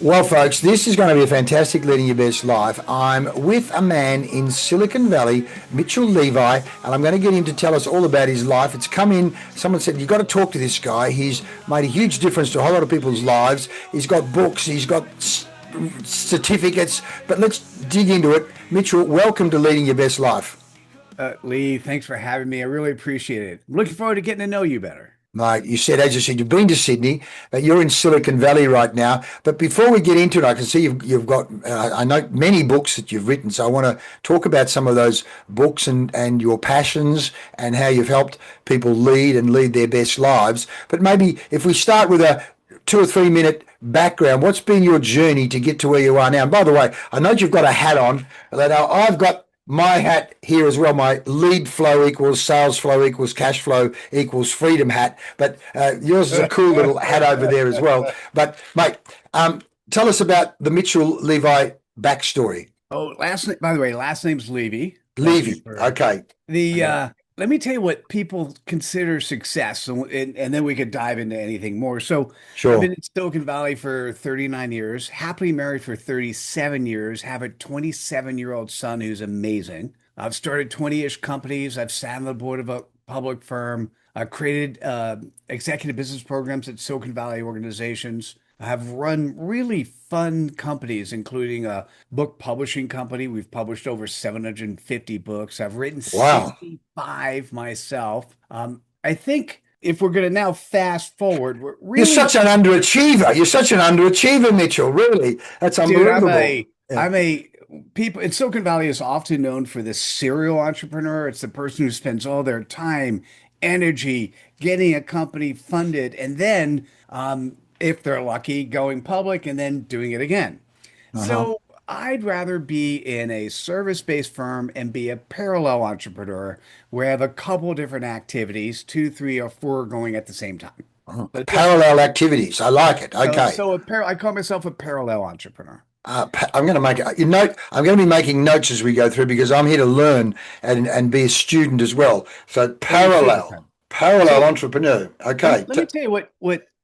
Well, folks, this is going to be a fantastic Leading Your Best Life. I'm with a man in Silicon Valley, Mitchell Levy, and I'm going to get him to tell us all about his life. It's come in, someone said, you've got to talk to this guy. He's made a huge difference to a whole lot of people's lives. He's got books, he's got certificates, but let's dig into it. Mitchell, welcome to Leading Your Best Life. Leigh, thanks for having me. I really appreciate it. I'm looking forward to getting to know you better. Mate, as you said, you've been to Sydney, but you're in Silicon Valley right now. But before we get into it, I can see you've got, I know many books that you've written. So I want to talk about some of those books and your passions and how you've helped people lead their best lives. But maybe if we start with a 2 or 3 minute background, what's been your journey to get to where you are now? And by the way, I know you've got a hat on. That I've got my hat here as well, my lead flow equals sales flow equals cash flow equals freedom hat. But yours is a cool little hat over there as well. But mate, tell us about the Mitchell Levy backstory. Oh, by the way, last name's Levy. Levy, okay. Let me tell you what people consider success, and then we could dive into anything more. So Sure. I've been in Silicon Valley for 39 years, happily married for 37 years, have a 27-year-old son who's amazing. I've started 20-ish companies. I've sat on the board of a public firm. I've created executive business programs at Silicon Valley organizations. I have run really fun companies, including a book publishing company. We've published over 750 books. I've written Wow. 65 myself. I think if we're going to now fast forward, we're You're really, such an underachiever. You're such an underachiever, Mitchell. Really, that's dude, unbelievable. Yeah. I'm a people in Silicon Valley is often known for the serial entrepreneur. It's the person who spends all their time, energy, getting a company funded, and then, if they're lucky, going public and then doing it again. Uh-huh. So I'd rather be in a service-based firm and be a parallel entrepreneur where I have a couple different activities, two, three, or four going at the same time. Uh-huh. But just Parallel activities. I like it. so Okay. so I call myself a parallel entrepreneur. I'm going to make a note. I'm going to be making notes as we go through because I'm here to learn and be a student as well. So Well, you take your time. parallel So entrepreneur. Okay. let me tell you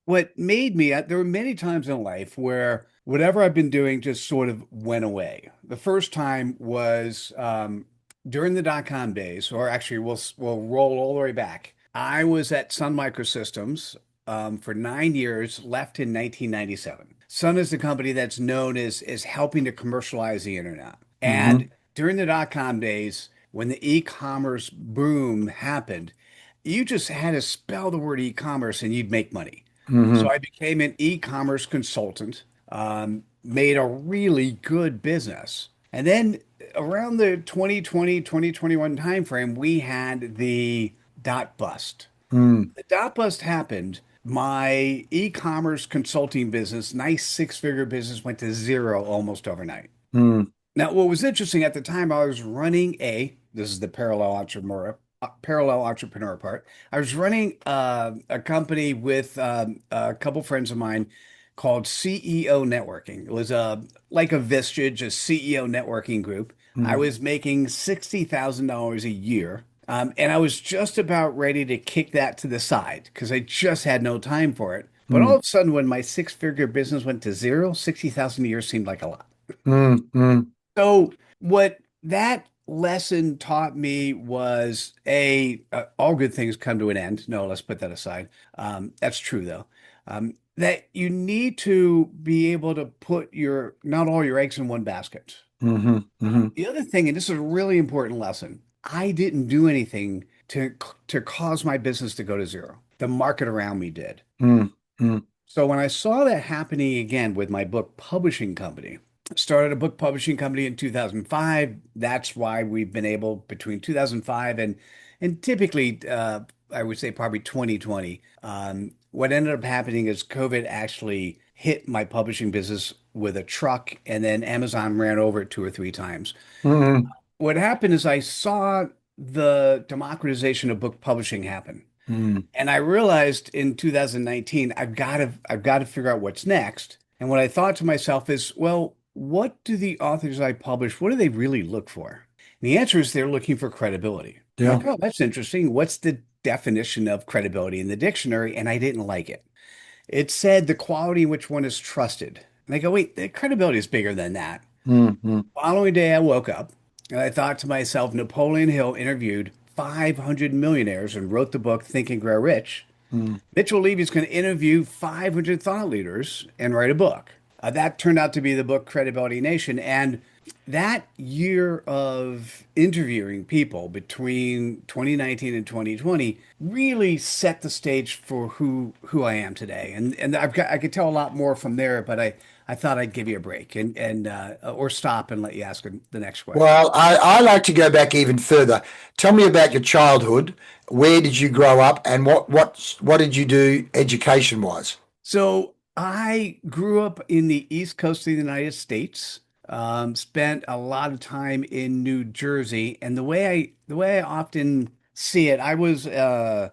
what made me. There were many times in life where whatever I've been doing just sort of went away. The first time was during the dot-com days, or actually we'll roll all the way back. I was at Sun Microsystems for 9 years, left in 1997. Sun is the company that's known as helping to commercialize the internet. Mm-hmm. And during the dot-com days, when the e-commerce boom happened, you just had to spell the word e-commerce and you'd make money. So Mm-hmm. I became an e-commerce consultant, made a really good business. And then around the 2020, 2021 timeframe, we had the dot bust. Mm-hmm. The dot bust happened. My e-commerce consulting business, nice six-figure business, went to zero almost overnight. Now, what was interesting at the time, I was running this is the parallel entrepreneur part. I was running a company with a couple friends of mine called CEO Networking. It was like a Vistage, a CEO networking group. I Mm-hmm. was making $60,000 a year. And I was just about ready to kick that to the side because I just had no time for it. But all of a sudden, when my six-figure business went to zero, 60,000 a year seemed like a lot. Mm-hmm. So what that lesson taught me was all good things come to an end. No, let's put that aside. That's true though. That you need to be able to put not all your eggs in one basket. Mm-hmm. Mm-hmm. The other thing, and this is a really important lesson, I didn't do anything to cause my business to go to zero. The market around me did. Mm-hmm. So when I saw that happening again with my book publishing company, started a book publishing company in 2005. That's why we've been able between 2005 and typically I would say probably 2020. What ended up happening is COVID actually hit my publishing business with a truck, and then Amazon ran over it two or three times. Mm-hmm. What happened is I saw the democratization of book publishing happen. Mm-hmm. And I realized in 2019, I've got to figure out what's next. And what I thought to myself is, well, what do the authors I publish, what do they really look for? And the answer is they're looking for credibility. I'm Yeah. like, oh, that's interesting. What's the definition of credibility in the dictionary? And I didn't like it. It said the quality in which one is trusted. And I go, wait, the credibility is bigger than that. Mm-hmm. Following day, I woke up and I thought to myself, Napoleon Hill interviewed 500 millionaires and wrote the book Think and Grow Rich. Mm. Mitchell Levy is going to interview 500 thought leaders and write a book. That turned out to be the book Credibility Nation. And that year of interviewing people between 2019 and 2020 really set the stage for who I am today. And I could tell a lot more from there, but I thought I'd give you a break and or stop and let you ask the next question. Well, I like to go back even further. Tell me about your childhood. Where did you grow up, and what did you do education wise? So I grew up in the East Coast of the United States. Spent a lot of time in New Jersey, and the way I often see it, I was a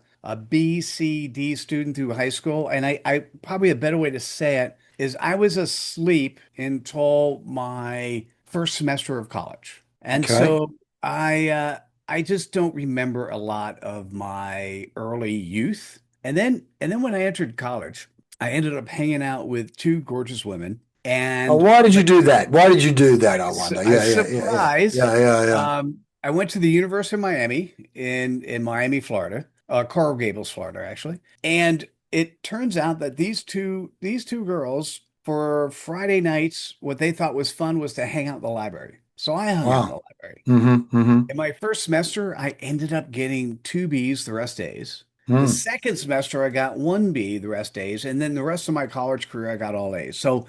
B, C, D student through high school, and I probably a better way to say it is I was asleep until my first semester of college, and Okay. so I just don't remember a lot of my early youth, and then when I entered college. I ended up hanging out with two gorgeous women. Oh, And why did you do that? Why did you do that? I wonder. I Yeah, yeah, yeah, yeah, surprise, yeah, yeah, yeah. I went to the University of Miami in Miami, Florida, Coral Gables, Florida, actually. And it turns out that these two girls for Friday nights, what they thought was fun was to hang out in the library. So I hung out in the Wow. library. Mm-hmm. Mm-hmm. In my first semester, I ended up getting two B's the rest days. The Mm. second semester, I got one B the rest days, and then the rest of my college career, I got all A's. So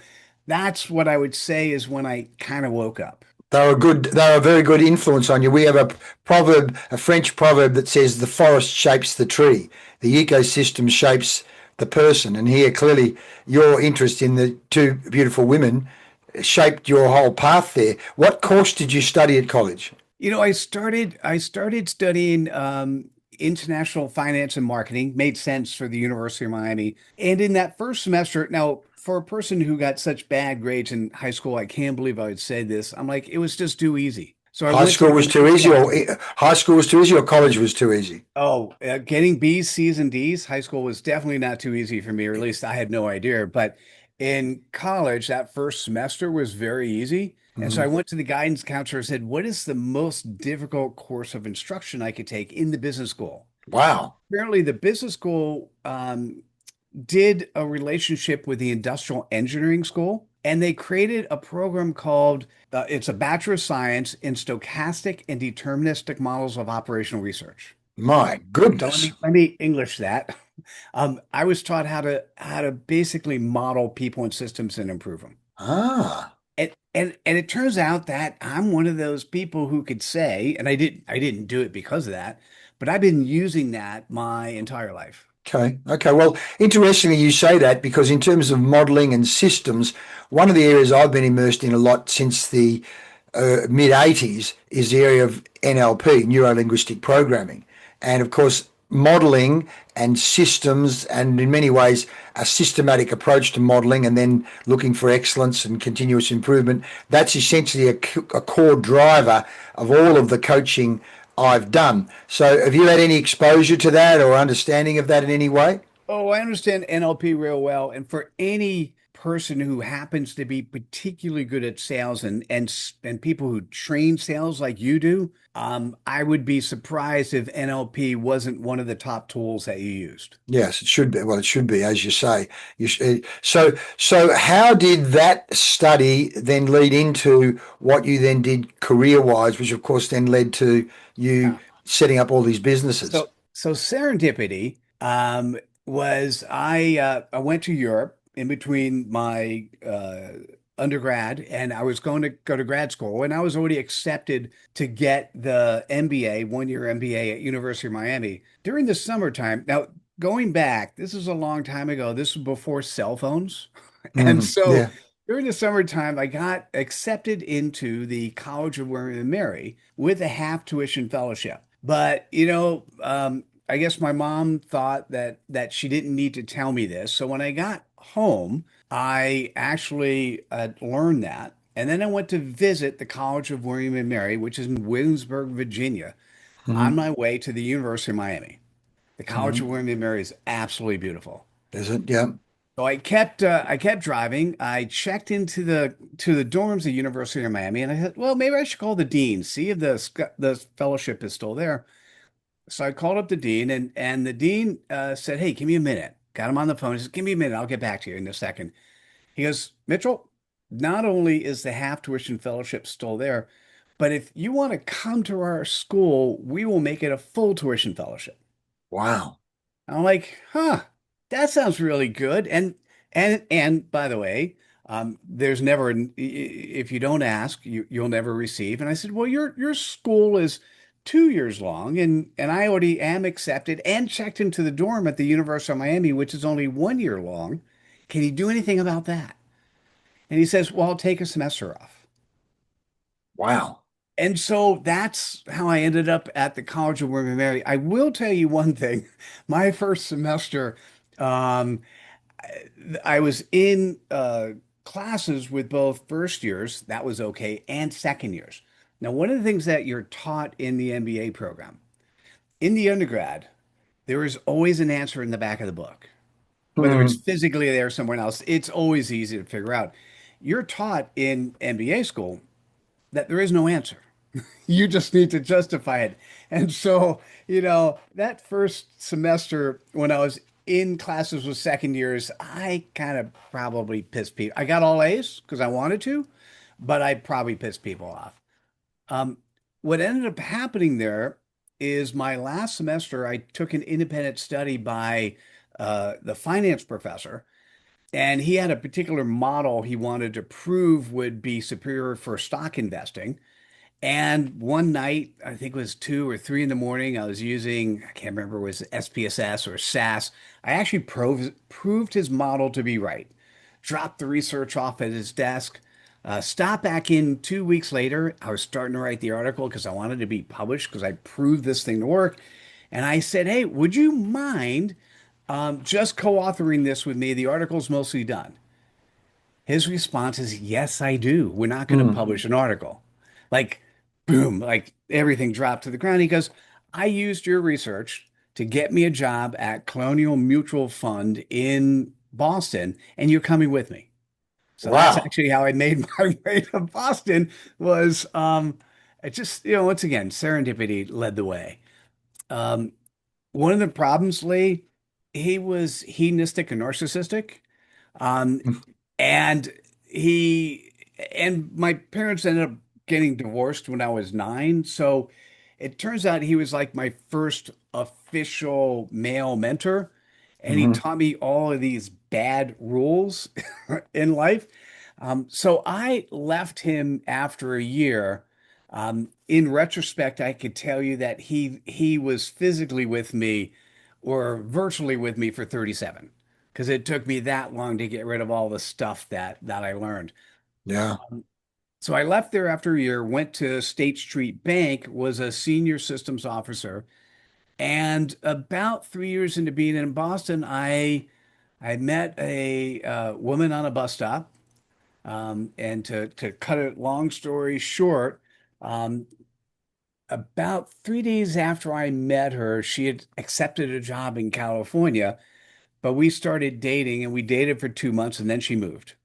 that's what I would say is when I kind of woke up. They were good. They were a very good influence on you. We have a proverb, a French proverb that says, "The forest shapes the tree, the ecosystem shapes the person." And here, clearly, your interest in the two beautiful women shaped your whole path there. What course did you study at college? I started studying international finance and marketing. Made sense for the University of Miami. And in that first semester, now for a person who got such bad grades in high school, I can't believe I would say this. I'm like, it was just too easy. So I High went to school the was too community easy, college. or high school was too easy, or college was too easy? Getting B's, C's, and D's, high school was definitely not too easy for me, or at least I had no idea. But in college, that first semester was very easy. And so Mhm. I went to the guidance counselor and said, what is the most difficult course of instruction I could take in the business school? Wow. Apparently, the business school did a relationship with the industrial engineering school, and they created a program called it's a Bachelor of Science in Stochastic and Deterministic Models of Operational Research. My So let goodness. me let me English that. I was taught how to basically model people and systems and improve them. Ah. And it turns out that I'm one of those people who could say, and I didn't do it because of that, but I've been using that my entire life. Okay. Okay. Well, interestingly, you say that because in terms of modeling and systems, one of the areas I've been immersed in a lot since the mid 80s is the area of NLP, neuro linguistic programming. And of course, modeling and systems, and in many ways, a systematic approach to modeling and then looking for excellence and continuous improvement. That's essentially a core driver of all of the coaching I've done. So, have you had any exposure to that or understanding of that in any way? Oh, I understand NLP real well. And for any person who happens to be particularly good at sales and people who train sales like you do, I would be surprised if NLP wasn't one of the top tools that you used. Yes, it should be. Well, it should be, as you say. So, how did that study then lead into what you then did career-wise, which of course then led to you Yeah. setting up all these businesses? So serendipity was I went to Europe in between my undergrad and I was going to go to grad school and I was already accepted to get the MBA, 1 year MBA at University of Miami during the summertime. Now, going back, this is a long time ago. This was before cell phones. And so Yeah. during the summertime, I got accepted into the College of William and Mary with a half tuition fellowship. But I guess my mom thought that she didn't need to tell me this. So when I got home, I actually learned that. And then I went to visit the College of William and Mary, which is in Williamsburg, Virginia, on Hmm. my way to the University of Miami. The College Hmm. of William and Mary is absolutely beautiful. Is it? Yeah. So I kept driving. I checked into the dorms at University of Miami, and I said, well, maybe I should call the dean, see if the fellowship is still there. So I called up the dean, and the dean said, "Hey, give me a minute." Got him on the phone. He said, "Give me a minute. I'll get back to you in a second." He goes, "Mitchell, not only is the half tuition fellowship still there, but if you want to come to our school, we will make it a full tuition fellowship." Wow. I'm like, huh, that sounds really good. And by the way, there's never if you don't ask, you'll never receive. And I said, well, your school is 2 years long, and I already am accepted and checked into the dorm at the University of Miami, which is only 1 year long. Can you do anything about that? And he says, well, I'll take a semester off. Wow. And so that's how I ended up at the College of William and Mary. I will tell you one thing. My first semester, um, I was in classes with both first years, that was okay, and second years. Now, one of the things that you're taught in the MBA program, in the undergrad, there is always an answer in the back of the book. Whether it's Hmm. physically there somewhere else, it's always easy to figure out. You're taught in MBA school that there is no answer. You just need to justify it. And so, that first semester when I was in classes with second years, I kind of probably pissed people. I got all A's because I wanted to, but I probably pissed people off. Um, what ended up happening there is my last semester, I took an independent study by the finance professor, and he had a particular model he wanted to prove would be superior for stock investing. And one night, I think it was 2 or 3 in the morning, I was using, I can't remember, it was SPSS or SAS. I actually proved his model to be right. Dropped the research off at his desk. Stopped back in 2 weeks later. I was starting to write the article because I wanted to be published because I proved this thing to work. And I said, hey, would you mind just co-authoring this with me? The article's mostly done. His response is, yes, I do. We're not going to Hmm. publish an article. Like, boom, like everything dropped to the ground. He goes, I used your research to get me a job at Colonial Mutual Fund in Boston, and you're coming with me. So that's Wow. actually how I made my way to Boston was it just, once again, serendipity led the way. Um, one of the problems, Lee, he was hedonistic and narcissistic. Um, and he and my parents ended up getting divorced when I was 9. So it turns out he was like my first official male mentor. And he Hmm. taught me all of these bad rules in life. So I left him after a year. In retrospect, I could tell you that he was physically with me or virtually with me for 37 because it took me that long to get rid of all the stuff that I learned. Yeah. So I left there after a year, went to State Street Bank, was a senior systems officer, and about 3 years into being in Boston, I met a woman on a bus stop. And to cut it long story short, um, about 3 days after I met her, she had accepted a job in California, but we started dating and we dated for 2 months and then she moved.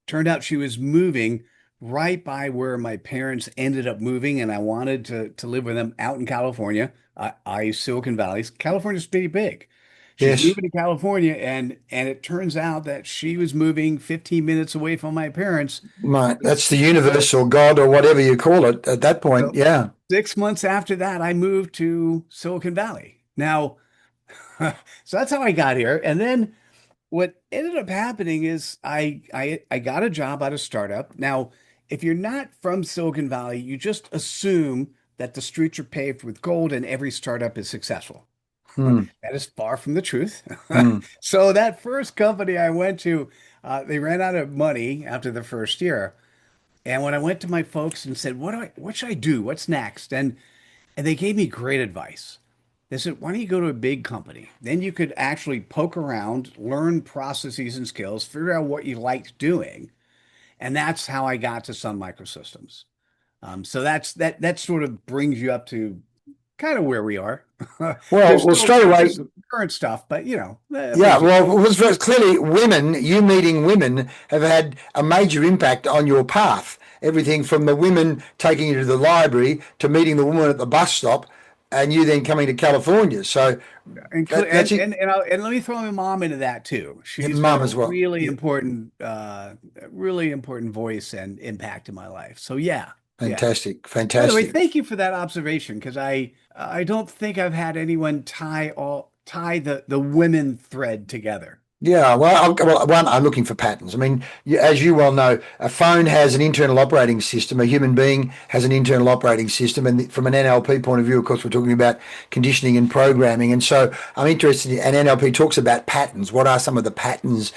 Turned out she was moving right by where my parents ended up moving, and I wanted to live with them out in California. Silicon Valley. California's pretty big. She's Yes. moving to California, and it turns out that she was moving 15 minutes away from my parents. Right. That's the universe or God or whatever you call it at that point. So Yeah. 6 months after that, I moved to Silicon Valley. Now, so that's how I got here. And then what ended up happening is I got a job at a startup. Now, if you're not from Silicon Valley, you just assume that the streets are paved with gold and every startup is successful. Hmm. That is far from the truth. Hmm. So that first company I went to, they ran out of money after the first year. And when I went to my folks and said, what should I do? What's next? And they gave me great advice. They said, why don't you go to a big company? Then you could actually poke around, learn processes and skills, figure out what you liked doing. And that's how I got to Sun Microsystems. So that sort of brings you up to kind of where we are. Well, There's well, still straight away, there's some current stuff, but yeah. things are Well, it was clearly women. You meeting women have had a major impact on your path. Everything from the women taking you to the library to meeting the woman at the bus stop, and you then coming to California. So that's it. and let me throw my mom into that too. Your She's been mum a as well. Yeah, really important voice and impact in my life. So yeah, yeah. fantastic, By the way, fantastic. thank you for that observation because I don't think I've had anyone tie the women thread together. Yeah, well, one, I'm looking for patterns. I mean, as you well know, a phone has an internal operating system. A human being has an internal operating system. And from an NLP point of view, of course, we're talking about conditioning and programming. And so I'm interested in, and NLP talks about patterns. What are some of the patterns,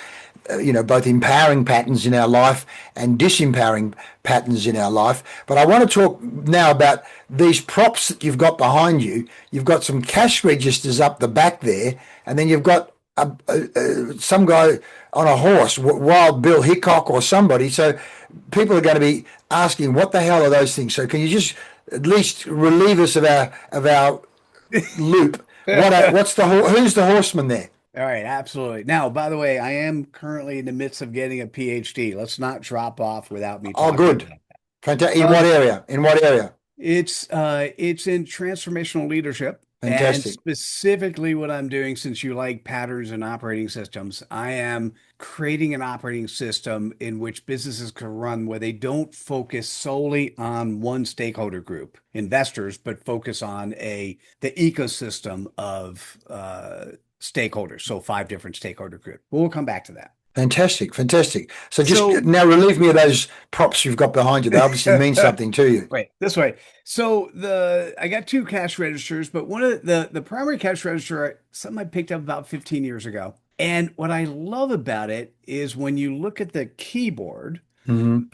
both empowering patterns in our life and disempowering patterns in our life? But I want to talk now about these props that you've got behind you. You've got some cash registers up the back there, and then you've got some guy on a horse, Wild Bill Hickok or somebody. So people are going to be asking, what the hell are those things? So can you just at least relieve us of our loop? What's who's the horseman there? All right, absolutely. Now, by the way, I am currently in the midst of getting a PhD. Let's not drop off without me Oh, talking good. about Fantastic. that. In what area? In what area? It's in transformational leadership. And Fantastic. specifically, what I'm doing, since you like patterns and operating systems, I am creating an operating system in which businesses can run where they don't focus solely on one stakeholder group, investors, but focus on the ecosystem of stakeholders. So five different stakeholder groups. We'll come back to that. Fantastic. Fantastic. So just So now relieve me of those props you've got behind you. They obviously mean something to you. Wait, this way. So I got two cash registers, but one of the primary cash register, something I picked up about 15 years ago. And what I love about it is when you look at the keyboard, Hmm.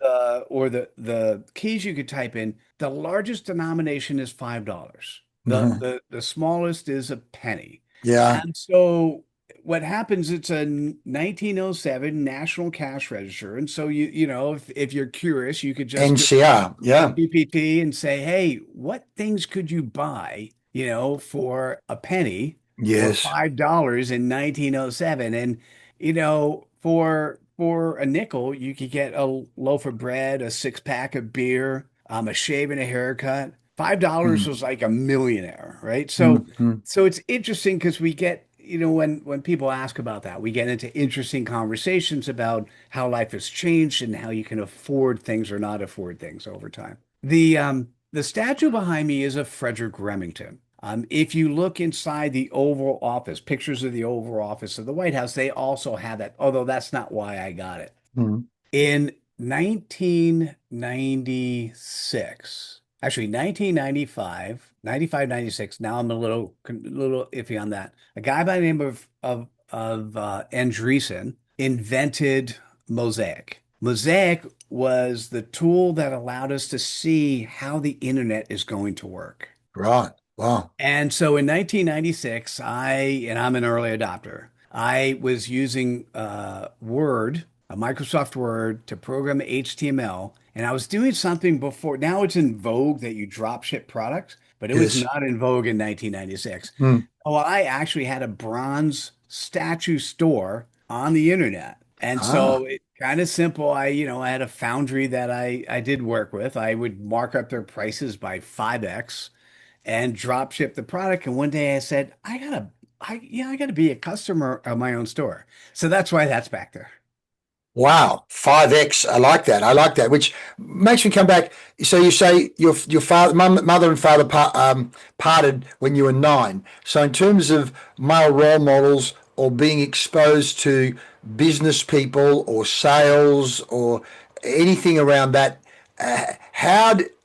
or the keys you could type in, the largest denomination is $5. Hmm. The smallest is a penny. Yeah. And so what happens, it's a 1907 National Cash Register. And so if you're curious, you could just go NCR. Yeah. GPT and say, hey, what things could you buy, for a penny or Yes. $5 in 1907? And, for a nickel, you could get a loaf of bread, a six pack of beer, a shave and a haircut. $5 Mm. was like a millionaire, right? So, Mm. Mm. so it's interesting because we get, when people ask about that, we get into interesting conversations about how life has changed and how you can afford things or not afford things over time. The statue behind me is of Frederick Remington. If you look inside the Oval Office, pictures of the Oval Office of the White House, they also have that, although that's not why I got it. Mm. In 1996, actually 1995, 95, 96. Now I'm a little iffy on that. A guy by the name of Andreessen invented Mosaic. Mosaic was the tool that allowed us to see how the internet is going to work. Right. Wow. And so in 1996, and I'm an early adopter, I was using Word, a Microsoft Word, to program HTML. And I was doing something before. Now it's in vogue that you drop ship products, but it was Yes. not in vogue in 1996. Mm. Oh, I actually had a bronze statue store on the internet. And Ah. so it kind of simple. I had a foundry that I did work with. I would mark up their prices by 5x and drop ship the product. And one day I said, I gotta be a customer of my own store. So that's why that's back there. Wow. 5x. I like that. I like that. Which makes me come back. So you say your father, mother and father parted when you were 9. So in terms of male role models or being exposed to business people or sales or anything around that,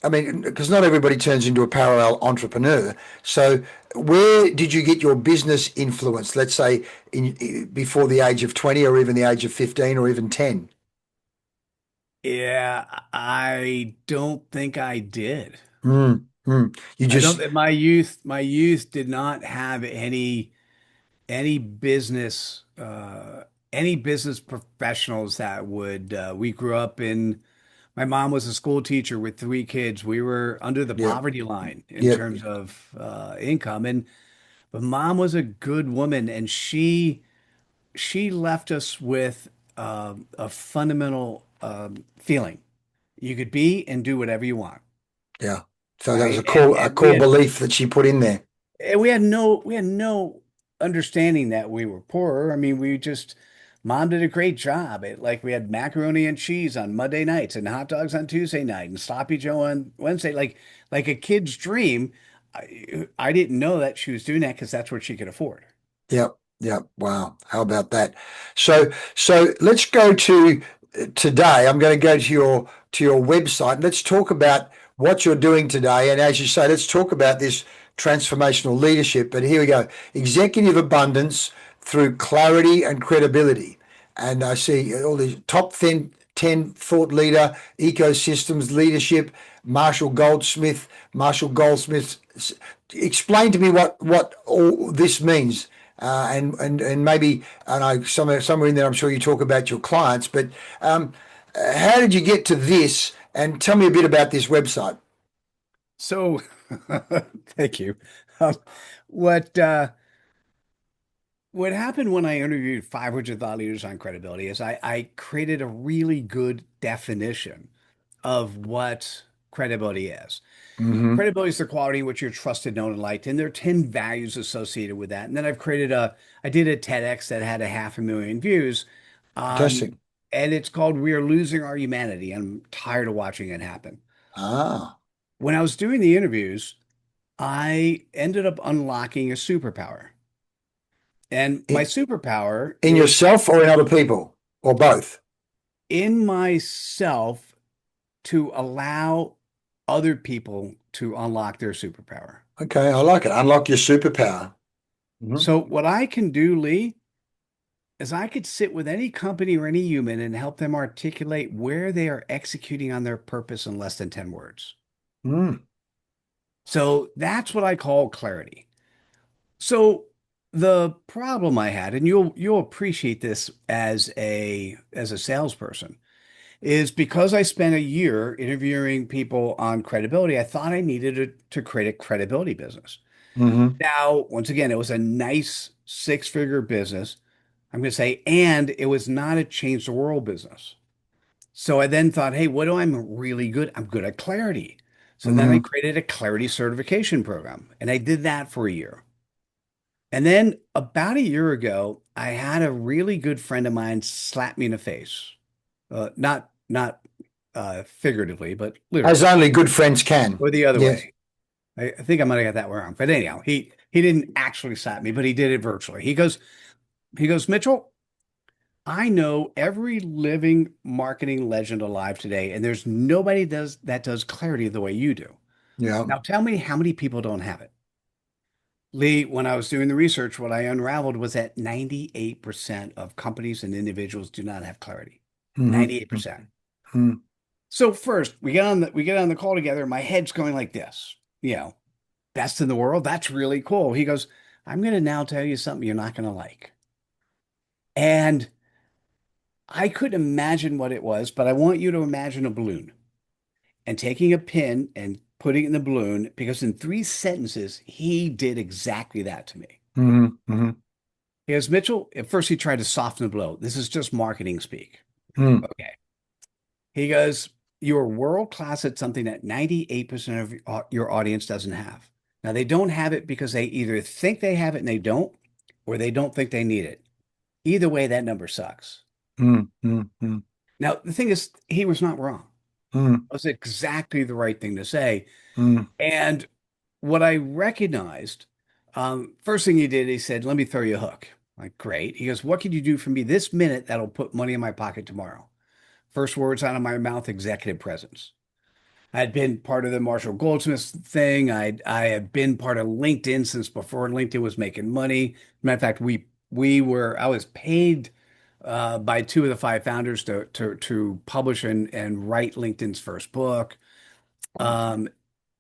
I mean, because not everybody turns into a parallel entrepreneur. So, where did you get your business influence? Let's say before the age of 20, or even the age of 15, or even 10. Yeah, I don't think I did. Mm, mm. You I don't just, my youth did not have any business professionals that would we grew up in. My mom was a school teacher with three kids. We were under the yeah, poverty line in yeah, terms of income. And But mom was a good woman, and she left us with a fundamental feeling. You could be and do whatever you want, Yeah. So that was right? a And we core had belief that she put in there. and we had no understanding that we were poor. I mean, we just mom did a great job. Like we had macaroni and cheese on Monday nights and hot dogs on Tuesday night and sloppy Joe on Wednesday, like a kid's dream. I didn't know that she was doing that because that's what she could afford. Yep. Yep. Wow. How about that? So let's go to today. I'm going to go to your website. Let's talk about what you're doing today. And as you say, let's talk about this transformational leadership. But here we go. Executive abundance through clarity and credibility. And I see all the top 10 thought leader, ecosystems, leadership, Marshall Goldsmith. Explain to me what all this means. And maybe I know somewhere in there, I'm sure you talk about your clients, but how did you get to this? And tell me a bit about this website. So, thank you. Um, what uh, what happened when I interviewed 500 thought leaders on credibility is I created a really good definition of what credibility is. Mm-hmm. Credibility is the quality in which you're trusted, known, and liked, and there are 10 values associated with that. And then I did a TEDx that had a 500,000 views, um, Fantastic. and it's called "We Are Losing Our Humanity." I'm tired of watching it happen. Ah, When I was doing the interviews, I ended up unlocking a superpower. And my in, superpower in is yourself or in other people or both? in myself to allow other people to unlock their superpower. Okay, I like it. Unlock your superpower. Hmm. So, what I can do, Leigh, is I could sit with any company or any human and help them articulate where they are executing on their purpose in less than 10 words. Mm. So, that's what I call clarity. So, the problem I had, and you'll appreciate this as a salesperson, is because I spent a year interviewing people on credibility, I thought I needed to create a credibility business. Hmm. Now, once again, it was a nice six-figure business. I'm going to say, and it was not a change the world business. So I then thought, hey, what do I'm really good? I'm good at clarity. So then I Hmm. created a clarity certification program, and I did that for a year. And then about a year ago, I had a really good friend of mine slap me in the face. Not figuratively, but As literally, only good friends can. or the other Yes. way. I think I might have got that wrong. But anyhow, he didn't actually slap me, but he did it virtually. He goes, Mitchell, I know every living marketing legend alive today, and there's nobody that does clarity the way you do. Yeah. Now tell me how many people don't have it. Leigh, when I was doing the research, what I unraveled was that 98% of companies and individuals do not have clarity. Hmm. 98%. Hmm. So first, we get on the call together. My head's going like this, best in the world. That's really cool. He goes, I'm going to now tell you something you're not going to like. And I couldn't imagine what it was, but I want you to imagine a balloon and taking a pin and putting it in the balloon because in 3 sentences, he did exactly that to me. Hmm. Hmm. He goes, Mitchell, at first he tried to soften the blow. This is just marketing speak. Hmm. Okay. He goes, you're world class at something that 98% of your audience doesn't have. Now, they don't have it because they either think they have it and they don't, or they don't think they need it. Either way, that number sucks. Hmm. Hmm. Hmm. Now, the thing is, he was not wrong. Hmm. It was exactly the right thing to say. Hmm. And what I recognized, first thing he did, he said, let me throw you a hook. Like, great. He goes, what can you do for me this minute that'll put money in my pocket tomorrow? First words out of my mouth, executive presence. I had been part of the Marshall Goldsmith thing. I had been part of LinkedIn since before LinkedIn was making money. Matter of fact, I was paid by two of the five founders to publish and write LinkedIn's first book. Um,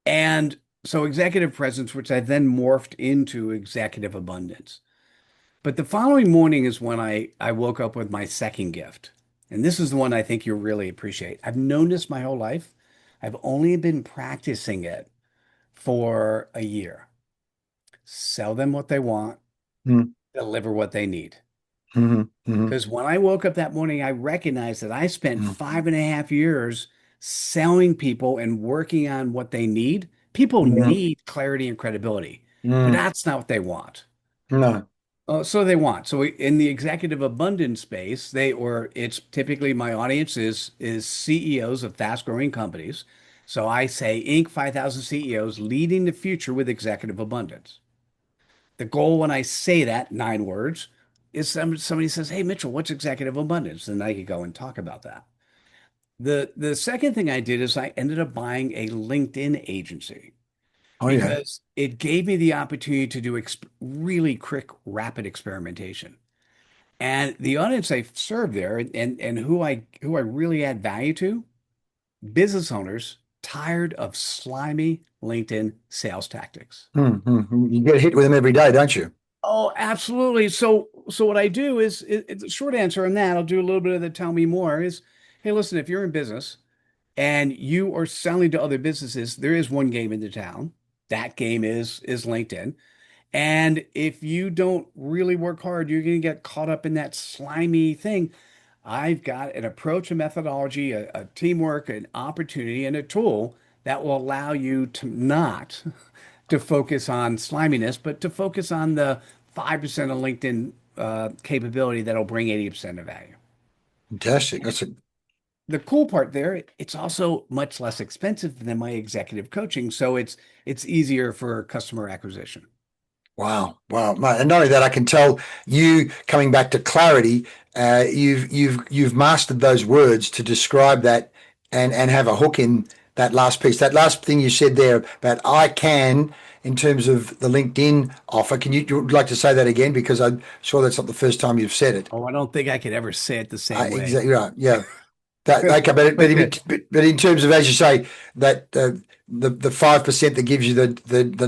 and so executive presence, which I then morphed into executive abundance. But the following morning is when I woke up with my second gift. And this is the one I think you'll really appreciate. I've known this my whole life. I've only been practicing it for a year. sell them what they want, mm, deliver what they need. mm, mm, Because when I woke up that morning, I recognized that I spent mm, 5.5 years selling people and working on what they need. People mm, need clarity and credibility, but mm. that's not what they want. No. So they want. So in the executive abundance space, or it's typically my audience is CEOs of fast-growing companies. So I say Inc. 5,000 CEOs leading the future with executive abundance. The goal when I say that 9 words is somebody says, "Hey Mitchell, what's executive abundance?" And I could go and talk about that. The second thing I did is I ended up buying a LinkedIn agency Oh yeah. because it gave me the opportunity to do really quick, rapid experimentation. And the audience I serve there and who I really add value to, business owners tired of slimy LinkedIn sales tactics. You get hit with them every day, don't you? Oh, absolutely. So what I do is it's a short answer on that. I'll do a little bit of the tell me more is, hey, listen, if you're in business and you are selling to other businesses, there is one game in the town. That game is LinkedIn. And if you don't really work hard, you're going to get caught up in that slimy thing. I've got an approach, a methodology, a teamwork, an opportunity, and a tool that will allow you to not to focus on sliminess, but to focus on the 5% of LinkedIn capability that'll bring 80% of value. Fantastic. And That's a the cool part there, it's also much less expensive than my executive coaching, so it's easier for customer acquisition. wow, wow, mate. And not only that, I can tell you coming back to clarity. You've mastered those words to describe that and have a hook in that last piece. That last thing you said there about I can in terms of the LinkedIn offer. Can would like to say that again because I'm sure that's not the first time you've said it. Oh, I don't think I could ever say it the same way. Exactly right. Yeah. That okay, But the but in terms of as you say that the 5% that gives you the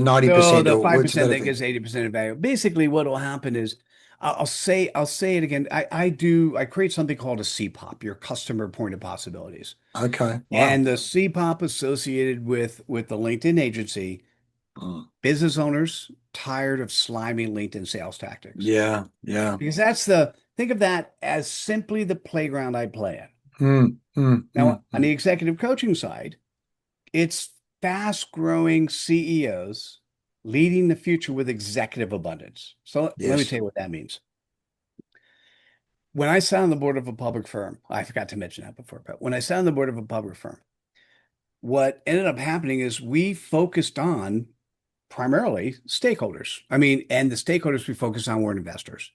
no, 90% the or words to 5% that that effect. gives 80% of value. Basically, what will happen is I'll say it again. I create something called a CPOP, your customer point of possibilities. Okay. Wow. And the CPOP associated with the LinkedIn agency, Mm. business owners tired of slimy LinkedIn sales tactics. Yeah. Yeah. Because think of that as simply the playground I play in. Now, on Mm. the executive coaching side, it's fast-growing CEOs leading the future with executive abundance. So let me Yes. tell you what that means. When I sat on the board of a public firm, I forgot to mention that before, but when I sat on the board of a public firm, what ended up happening is we focused on primarily stakeholders. I mean, and the stakeholders we focused on were investors.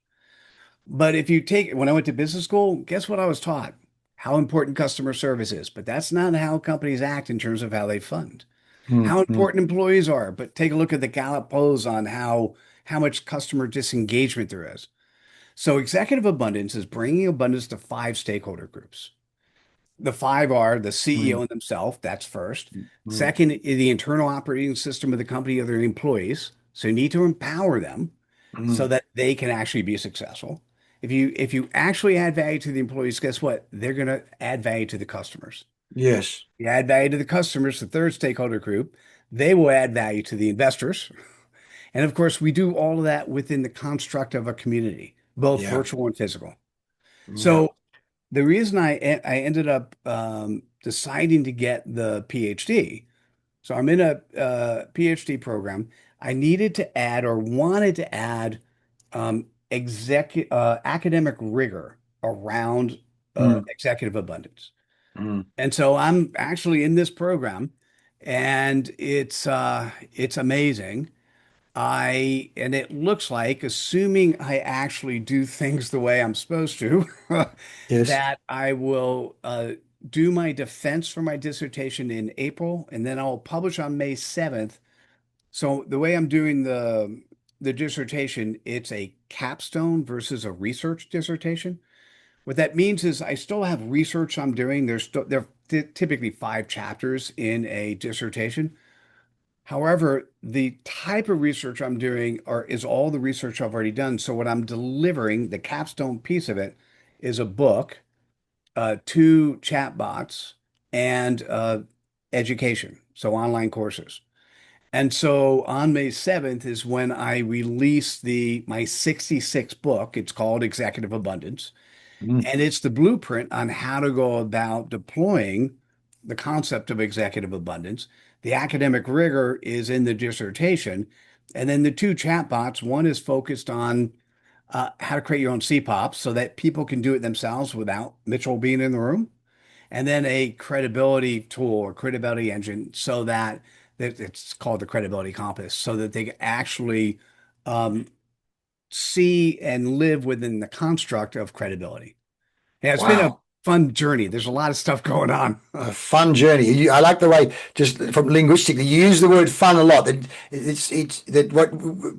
But if you take, when I went to business school, guess what I was taught? How important customer service is. But that's not how companies act in terms of how they fund. How Mm. important employees are, but take a look at the Gallup polls on how much customer disengagement there is. So executive abundance is bringing abundance to five stakeholder groups. The five are the CEO Mm. and themselves, that's first. Mm. Second is the internal operating system of the company of their employees. So you need to empower them so Mm. that they can actually be successful. If you actually add value to the employees, guess what? They're going to add value to the customers. Yes. You add value to the customers, the third stakeholder group, they will add value to the investors. And of course, we do all of that within the construct of a community, both Yeah. virtual and physical. Yeah. So the reason I ended up deciding to get the PhD, so I'm in a PhD program. I needed to add or wanted to add academic rigor around Mm. executive abundance. Mm. And so I'm actually in this program and it's amazing. And it looks like, assuming I actually do things the way I'm supposed to, Yes. that I will do my defense for my dissertation in April, and then I'll publish on May 7th. So the way I'm doing the dissertation, it's a capstone versus a research dissertation. What that means is I still have research I'm doing. There are typically 5 chapters in a dissertation. However, the type of research I'm doing is all the research I've already done. So what I'm delivering, the capstone piece of it, is a book, 2 chatbots, and education, so online courses. And so on May 7th is when I released my 66th book. It's called Executive Abundance. Mm. And it's the blueprint on how to go about deploying the concept of executive abundance. The academic rigor is in the dissertation. And then the two chatbots, one is focused on how to create your own CPOP so that people can do it themselves without Mitchell being in the room. And then a credibility tool or credibility engine so that it's called the credibility compass so that they can actually um, see and live within the construct of credibility. Yeah, it's been a Wow. fun journey. There's a lot of stuff going on. A fun journey. I like the way, just from linguistically, you use the word fun a lot. It's that what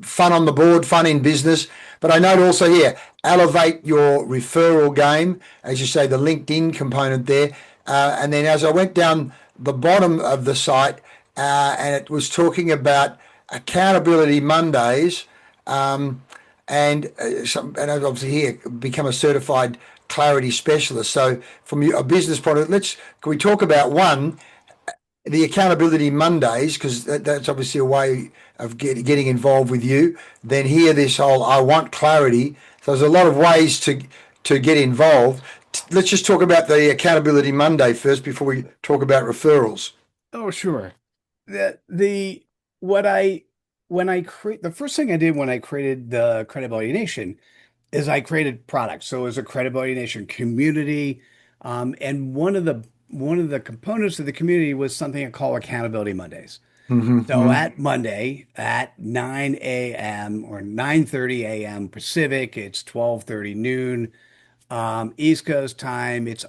fun on the board, fun in business. But I note also here, elevate your referral game, as you say, the LinkedIn component there. And then as I went down the bottom of the site, and it was talking about accountability Mondays, um, and obviously here become a certified clarity specialist. So from a business point of view, can we talk about one, the accountability Mondays, because that's obviously a way of getting involved with you. Then here, this whole I want clarity. So there's a lot of ways to get involved. Let's just talk about the accountability Monday first before we talk about referrals. Oh, sure. The what I when I create the first thing I did when I created the Credibility Nation is I created products. So it was a Credibility Nation community, and one of the components of the community was something I call Accountability Mondays. So Mm-hmm. at Monday at 9 a.m. or 9:30 a.m. Pacific, it's 12:30 noon East Coast time. It's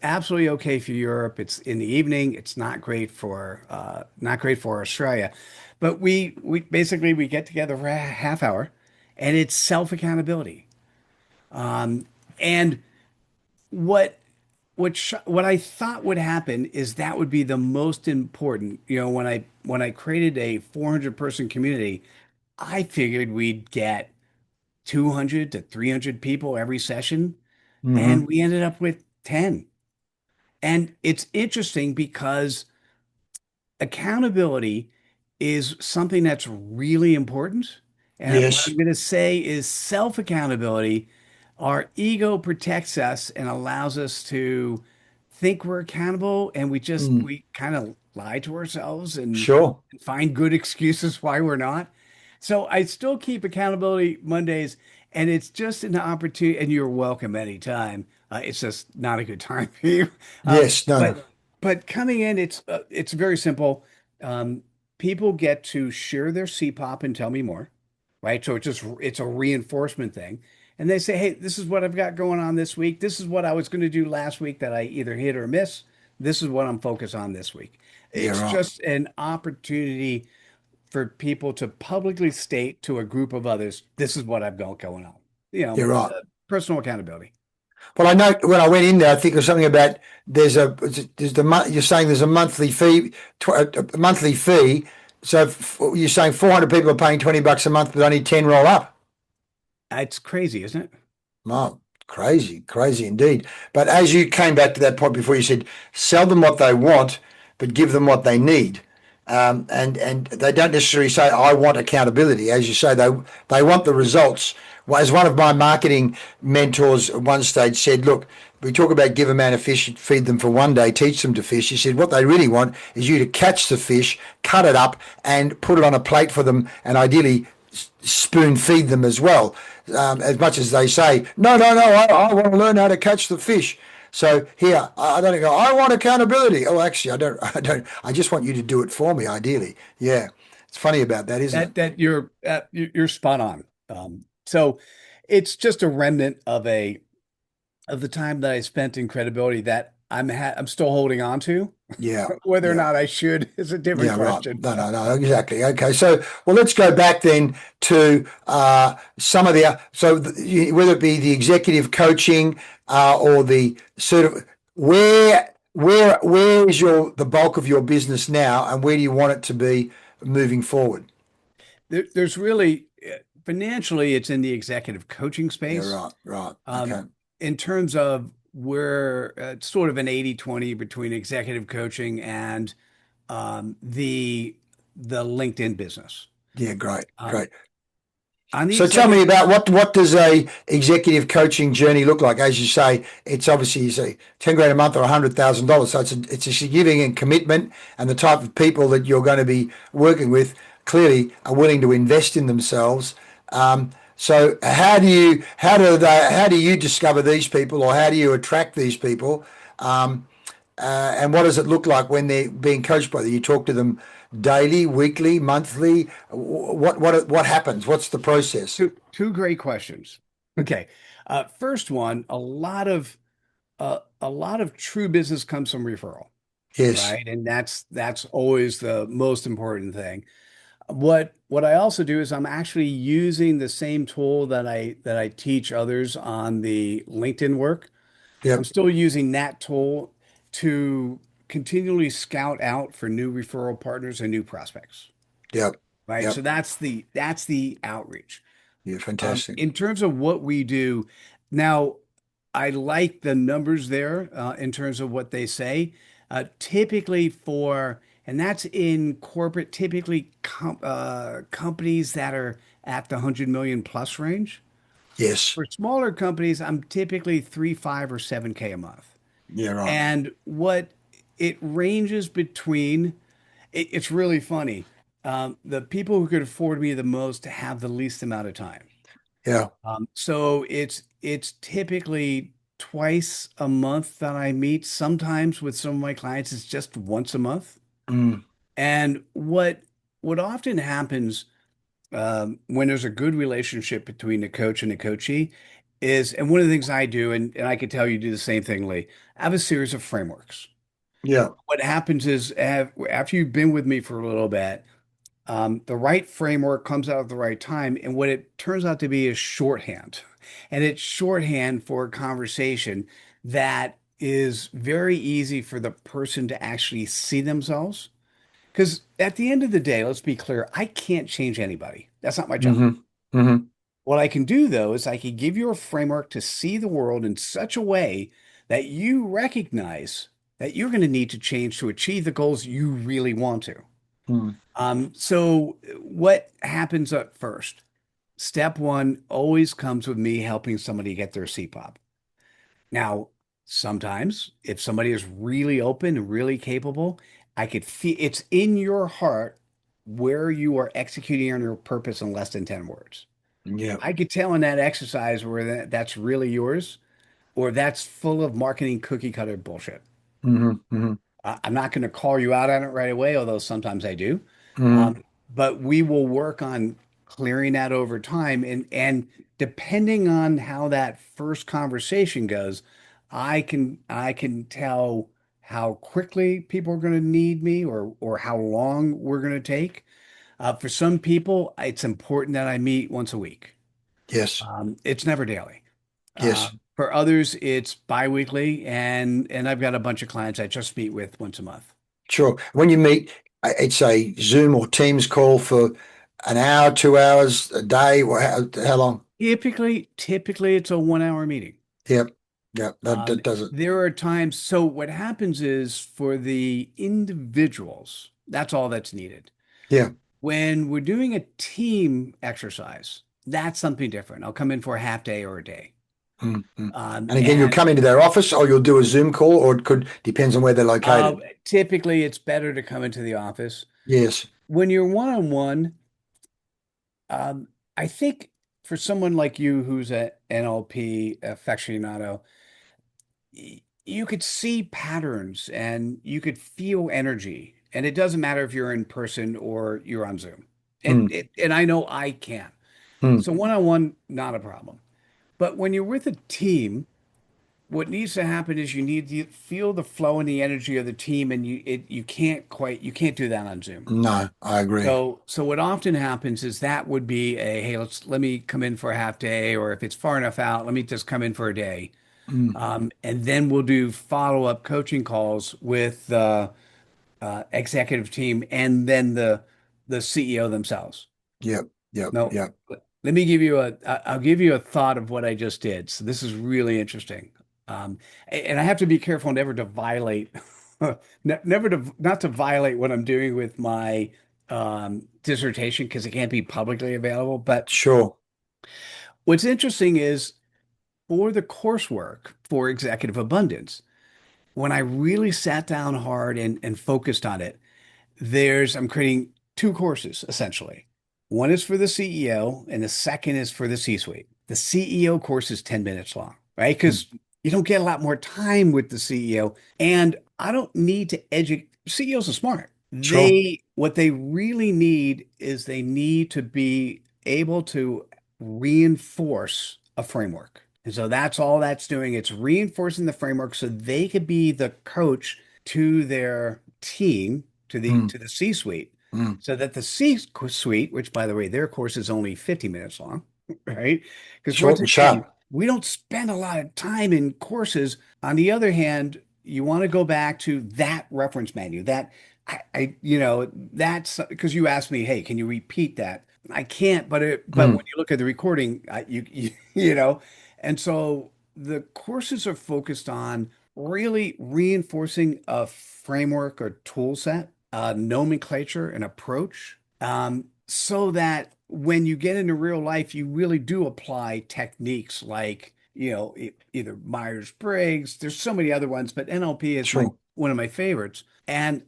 absolutely okay for Europe. It's in the evening. It's not great for Australia. But we basically we get together for a half hour and it's self-accountability. And what what I thought would happen is that would be the most important. When I created a 400 person community, I figured we'd get 200 to 300 people every session, and Mm-hmm. we ended up with 10. And it's interesting because accountability is something that's really important. And what I'm Yes. going to say is self-accountability. Our ego protects us and allows us to think we're accountable, and Mm. we kind of lie to ourselves and Sure. find good excuses why we're not. So I still keep accountability Mondays, and it's just an opportunity, and you're welcome anytime. It's just not a good time for you. Um, Yes. No. No. but coming in, it's very simple. Um, People get to share their CPOP and tell me more, right? So it's a reinforcement thing. And they say, hey, this is what I've got going on this week. This is what I was going to do last week that I either hit or miss. This is what I'm focused on this week. Yeah. It's Right. just an opportunity for people to publicly state to a group of others, this is what I've got going on. You Yeah. know, Right. personal accountability. Well, I know when I went in there, I think there's something about there's you're saying there's a monthly fee, a monthly fee. So you're saying 400 people are paying $20 a month, but only 10 roll up. It's crazy, isn't it? Oh, crazy, crazy indeed. But as you came back to that point before, you said sell them what they want, but give them what they need. And they don't necessarily say I want accountability. As you say, they want the results. Well, as one of my marketing mentors at one stage said, look, we talk about give a man a fish, feed them for one day, teach them to fish. He said, what they really want is you to catch the fish, cut it up, and put it on a plate for them, and ideally spoon feed them as well. As much as they say, no, no, no, I want to learn how to catch the fish. So here, I don't go, I want accountability. Oh, actually, I don't, I don't, I just want you to do it for me, ideally. Yeah. It's funny about that, isn't it? You're spot on. So it's just a remnant of the time that I spent in credibility that I'm still holding on to. Yeah. Whether or Yeah. not I should is a different Yeah, right. question. No, no, no, exactly. Okay, so well, let's go back then to some of the whether it be the executive coaching or the sort of where is the bulk of your business now, and where do you want it to be moving forward? There's really financially, it's in the executive coaching Yeah, space. right, right. Um, Okay. in terms of where it's sort of an 80-20 between executive coaching and the LinkedIn business. Yeah, great, Um, great. on the So tell me executive, about what does a executive coaching journey look like? As you say, it's obviously you say 10 grand a month or $100,000. So it's a significant commitment, and the type of people that you're going to be working with clearly are willing to invest in themselves. So how do you discover these people, or how do you attract these people? Um, and what does it look like when they're being coached by you? You talk to them daily, weekly, monthly. What happens? What's the process? two great questions. Okay. First one, a lot of true business comes from referral, Yes. right? And that's always the most important thing. What I also do is I'm actually using the same tool that I teach others on the LinkedIn work. I'm Yep. still using that tool to continually scout out for new referral partners and new prospects, Yep. right? So Yep. that's the outreach. Yeah. Fantastic. In terms of what we do now, I like the numbers there in terms of what they say. Typically and that's in corporate, typically companies that are at the 100 million plus range. Yes. For smaller companies, I'm typically 3, 5, or 7K a month. Yeah. Right. And what it ranges between, it's really funny. The people who could afford me the most have the least amount of time. Yeah. So it's typically twice a month that I meet. Sometimes with some of my clients, it's just once a month. Mm. And what often happens when there's a good relationship between the coach and the coachee is, and one of the things I do, and I could tell you do the same thing, Lee. I have a series of frameworks. Yeah. What happens is after you've been with me for a little bit, the right framework comes out at the right time, and what it turns out to be is shorthand. And it's shorthand for a conversation that is very easy for the person to actually see themselves. Because at the end of the day, let's be clear, I can't change anybody. That's not my job. Mm-hmm. Mm-hmm. What I can do, though, is I can give you a framework to see the world in such a way that you recognize that you're going to need to change to achieve the goals you really want to. Mm. So what happens at first? Step one always comes with me helping somebody get their CPOP. Now, sometimes if somebody is really open and really capable, I could feel it's in your heart where you are executing on your purpose in less than 10 words. Yeah. I could tell in that exercise where that's really yours or that's full of marketing cookie cutter bullshit. Mm-hmm. Mm-hmm. I'm not going to call you out on it right away, although sometimes I do. Mm-hmm. But we will work on clearing that over time. And depending on how that first conversation goes, I can tell how quickly people are going to need me or how long we're going to take. For some people, it's important that I meet once a week. Yes. It's never daily. Yes. For others, it's biweekly, and I've got a bunch of clients I just meet with once a month. Sure. When you meet, it's a Zoom or Teams call for an hour, 2 hours a day. How long? Typically, it's a 1 hour meeting. Yep. Yep. That does it. There are times, so what happens is for the individuals, that's all that's needed. Yeah. When we're doing a team exercise, that's something different. I'll come in for a half day or a day. Mm-hmm. Um, And again, you'll and come into their office or you'll do a Zoom call, or it could depends on where they're located. Typically, it's better to come into the office. Yes. When you're one-on-one, Um, I think for someone like you who's a NLP aficionado, you could see patterns and you could feel energy. And it doesn't matter if you're in person or you're on Zoom. Mm, And I know I can. mm. So one-on-one, not a problem. But when you're with a team, what needs to happen is you need to feel the flow and the energy of the team, and you can't do that on Zoom. No, I agree. So what often happens is that would be hey, let me come in for a half day, or if it's far enough out, let me just come in for a day. Mm. And then we'll do follow-up coaching calls with the executive team and then the CEO themselves. Yep. Yep. No, Yep. let me give you I'll give you a thought of what I just did. So this is really interesting. And I have to be careful never to violate never to not to violate what I'm doing with my dissertation because it can't be publicly available. But Sure. what's interesting is for the coursework for executive abundance, when I really sat down hard and focused on it, I'm creating two courses essentially. One is for the CEO and the second is for the C-suite. The CEO course is 10 minutes long, right? Mm. Because you don't get a lot more time with the CEO. And I don't need to educate. CEOs are smart. Sure. What they really need is they need to be able to reinforce a framework. And so that's all that's doing. It's reinforcing the framework so they could be the coach to their team, Mm. to the C-suite, Mm. so that the C-suite, which by the way, their course is only 50 minutes long, right? Because once Short and again, sharp. we don't spend a lot of time in courses. On the other hand, you want to go back to that reference menu. That that's because you asked me, hey, can you repeat that? I can't, but Mm. when you look at the recording, you know, and so the courses are focused on really reinforcing a framework or tool set, nomenclature, and approach, so that when you get into real life, you really do apply techniques like, either Myers-Briggs. There's so many other ones, but NLP is my Sure. one of my favorites. And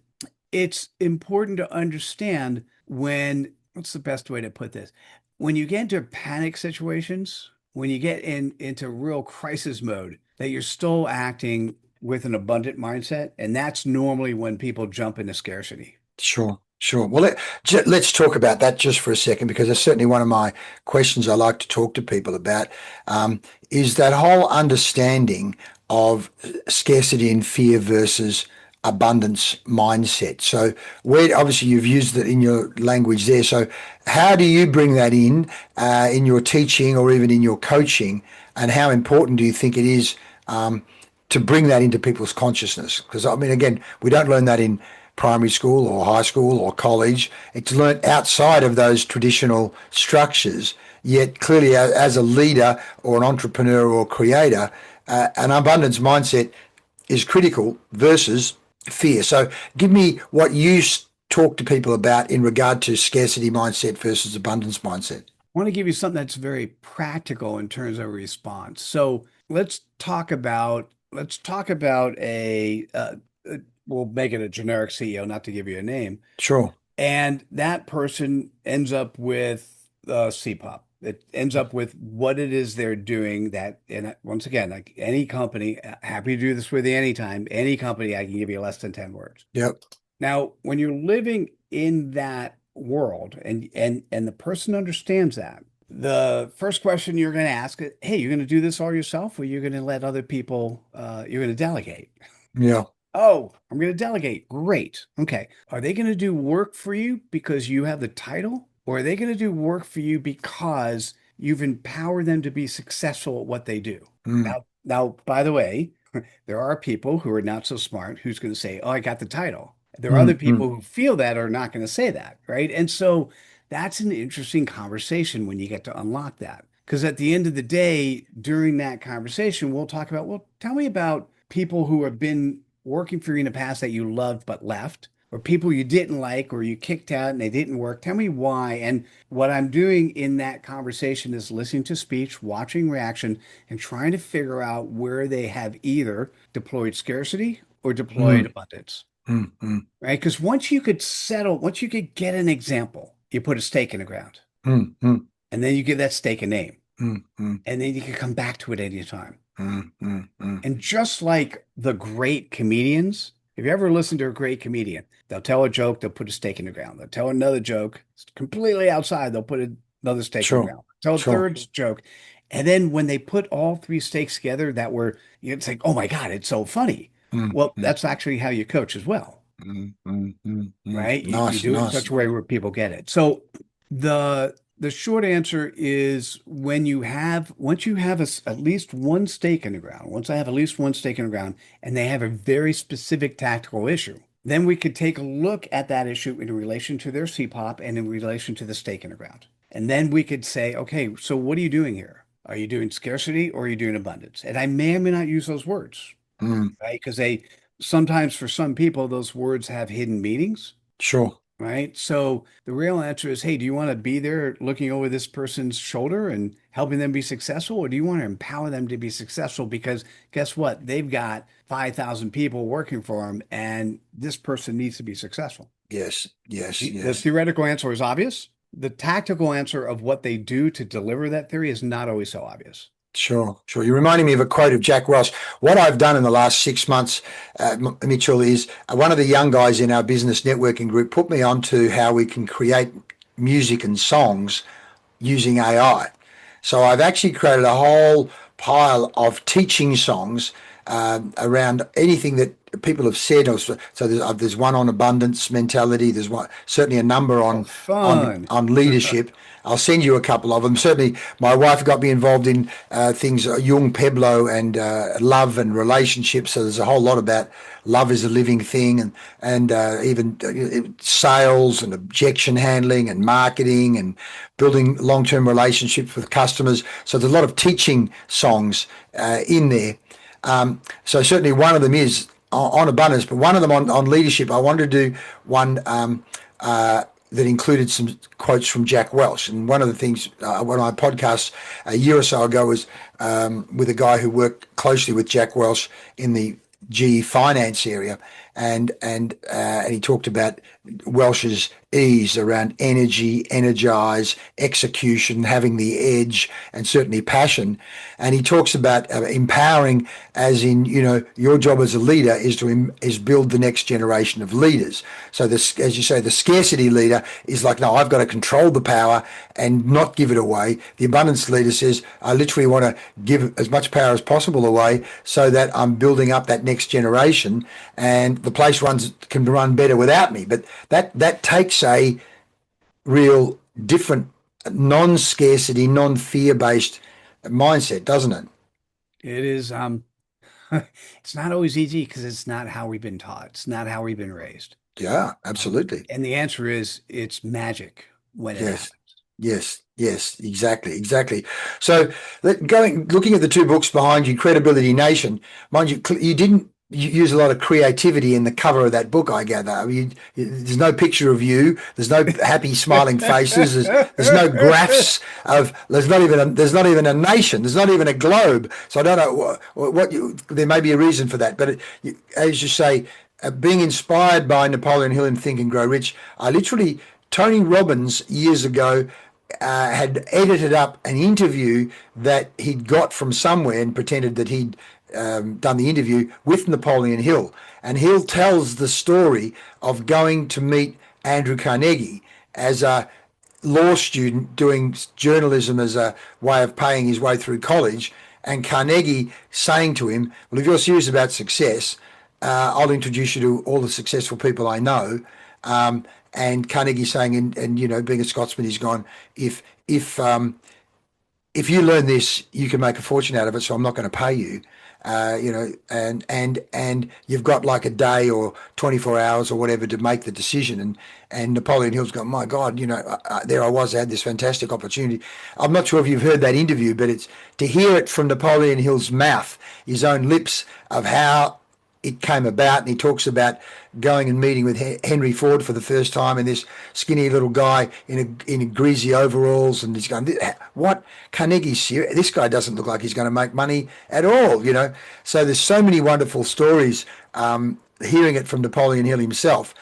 it's important to understand what's the best way to put this? When you get into panic situations, when you get into real crisis mode, that you're still acting with an abundant mindset. And that's normally when people jump into scarcity. Sure, sure. Well, let's talk about that just for a second, because it's certainly one of my questions I like to talk to people about, um, is that whole understanding of scarcity and fear versus abundance mindset. So, where obviously you've used it in your language there. So, how do you bring that in your teaching or even in your coaching, and how important do you think it is? To bring that into people's consciousness? Because I mean, again, we don't learn that in primary school or high school or college. It's learnt outside of those traditional structures. Yet clearly, as a leader or an entrepreneur or creator, an abundance mindset is critical versus fear. So, give me what you talk to people about in regard to scarcity mindset versus abundance mindset. I want to give you something that's very practical in terms of response. So let's talk about we'll make it a generic CEO, not to give you a name. Sure. And that person ends up with CPOP. It ends up with what it is they're doing that, and once again, like any company, happy to do this with you anytime, any company, I can give you less than 10 words. Yep. Now, when you're living in that world and the person understands that, the first question you're going to ask is, hey, you're going to do this all yourself, or you're going to let other people, you're going to delegate? Yeah. Oh, I'm going to delegate. Great. Okay. Are they going to do work for you because you have the title, or are they going to do work for you because you've empowered them to be successful at what they do? Mm. Now, by the way, there are people who are not so smart who's going to say, "Oh, I got the title." There are other Mm. Mm. people who feel that are not going to say that, right? And so that's an interesting conversation when you get to unlock that. Because at the end of the day, during that conversation, we'll talk about, well, tell me about people who have been working for you in the past that you loved but left, or people you didn't like or you kicked out and they didn't work. Tell me why. And what I'm doing in that conversation is listening to speech, watching reaction, and trying to figure out where they have either deployed scarcity or deployed Mm. abundance, Mm. Mm. right? Because once you could get an example, you put a stake in the ground, Mm. Mm. and then you give that stake a name, Mm. Mm. and then you can come back to it anytime. Mm. Mm. Mm. And just like the great comedians, if you ever listen to a great comedian, they'll tell a joke, they'll put a stake in the ground. They'll tell another joke, it's completely outside, they'll put another stake in the Sure. ground. Tell a Sure. third joke. And then when they put all three stakes together that were, it's like, oh my God, it's so funny. Mm. Well, Mm. that's actually how you coach as well, Mm. Mm. Mm. Mm. right? You Nice. do it in Nice. such a way where people get it. So the short answer is once you have at least one stake in the ground, once I have at least one stake in the ground, and they have a very specific tactical issue, then we could take a look at that issue in relation to their CPOP and in relation to the stake in the ground. And then we could say, okay, so what are you doing here? Are you doing scarcity or are you doing abundance? And I may or may not use those words, Mm. right? Because sometimes for some people, those words have hidden meanings, Sure. right? So the real answer is, hey, do you want to be there looking over this person's shoulder and helping them be successful? Or do you want to empower them to be successful? Because guess what? They've got 5,000 people working for them, and this person needs to be successful. Yes, yes, The yes. theoretical answer is obvious. The tactical answer of what they do to deliver that theory is not always so obvious. Sure, sure. You're reminding me of a quote of Jack Welch. What I've done in the last 6 months, Mitchell, is one of the young guys in our business networking group put me on to how we can create music and songs using AI. So I've actually created a whole pile of teaching songs around anything that people have said. Or so there's one on abundance mentality. There's one, certainly a number Oh, on fun. on leadership. I'll send you a couple of them. Certainly, my wife got me involved in things Jung Pueblo and love and relationships. So there's a whole lot about love is a living thing, and even sales and objection handling and marketing and building long-term relationships with customers. So there's a lot of teaching songs in there. So certainly one of them is on abundance, but one of them on leadership. I wanted to do one that included some quotes from Jack Welch. And one of the things, one of my podcasts a year or so ago was with a guy who worked closely with Jack Welch in the GE finance area, and he talked about Welch's ease around energy, energize, execution, having the edge, and certainly passion. And he talks about empowering, as in, your job as a leader is to build the next generation of leaders. So this, as you say, the scarcity leader is like, no, I've got to control the power and not give it away. The abundance leader says, I literally want to give as much power as possible away so that I'm building up that next generation, and the place can run better without me. But that takes a real different non-scarcity, non-fear based mindset, doesn't it? It is, it's not always easy because it's not how we've been taught. It's not how we've been raised. Yeah, absolutely. And the answer is it's magic when it Yes, happens. yes, yes, exactly, exactly. So looking at the two books behind you, Credibility Nation, mind you, you didn't use a lot of creativity in the cover of that book, I gather. I mean, there's no picture of you. There's no happy smiling faces. There's no graphs of. There's not even a nation. There's not even a globe. So I don't know there may be a reason for that. But as you say, being inspired by Napoleon Hill in Think and Grow Rich, Tony Robbins years ago had edited up an interview that he'd got from somewhere and pretended that he'd done the interview with Napoleon Hill. And Hill tells the story of going to meet Andrew Carnegie as a law student doing journalism as a way of paying his way through college, and Carnegie saying to him, well, if you're serious about success, I'll introduce you to all the successful people I know. And Carnegie saying, and being a Scotsman, he's gone, if you learn this, you can make a fortune out of it, so I'm not going to pay you. And you've got like a day or 24 hours or whatever to make the decision. And Napoleon Hill's gone, my God, there I was, I had this fantastic opportunity. I'm not sure if you've heard that interview, but it's to hear it from Napoleon Hill's mouth, his own lips, of how it came about. And he talks about going and meeting with Henry Ford for the first time, and this skinny little guy in greasy overalls, and he's going, what, Carnegie's serious? This guy doesn't look like he's going to make money at all, So there's so many wonderful stories, hearing it from Napoleon Hill himself.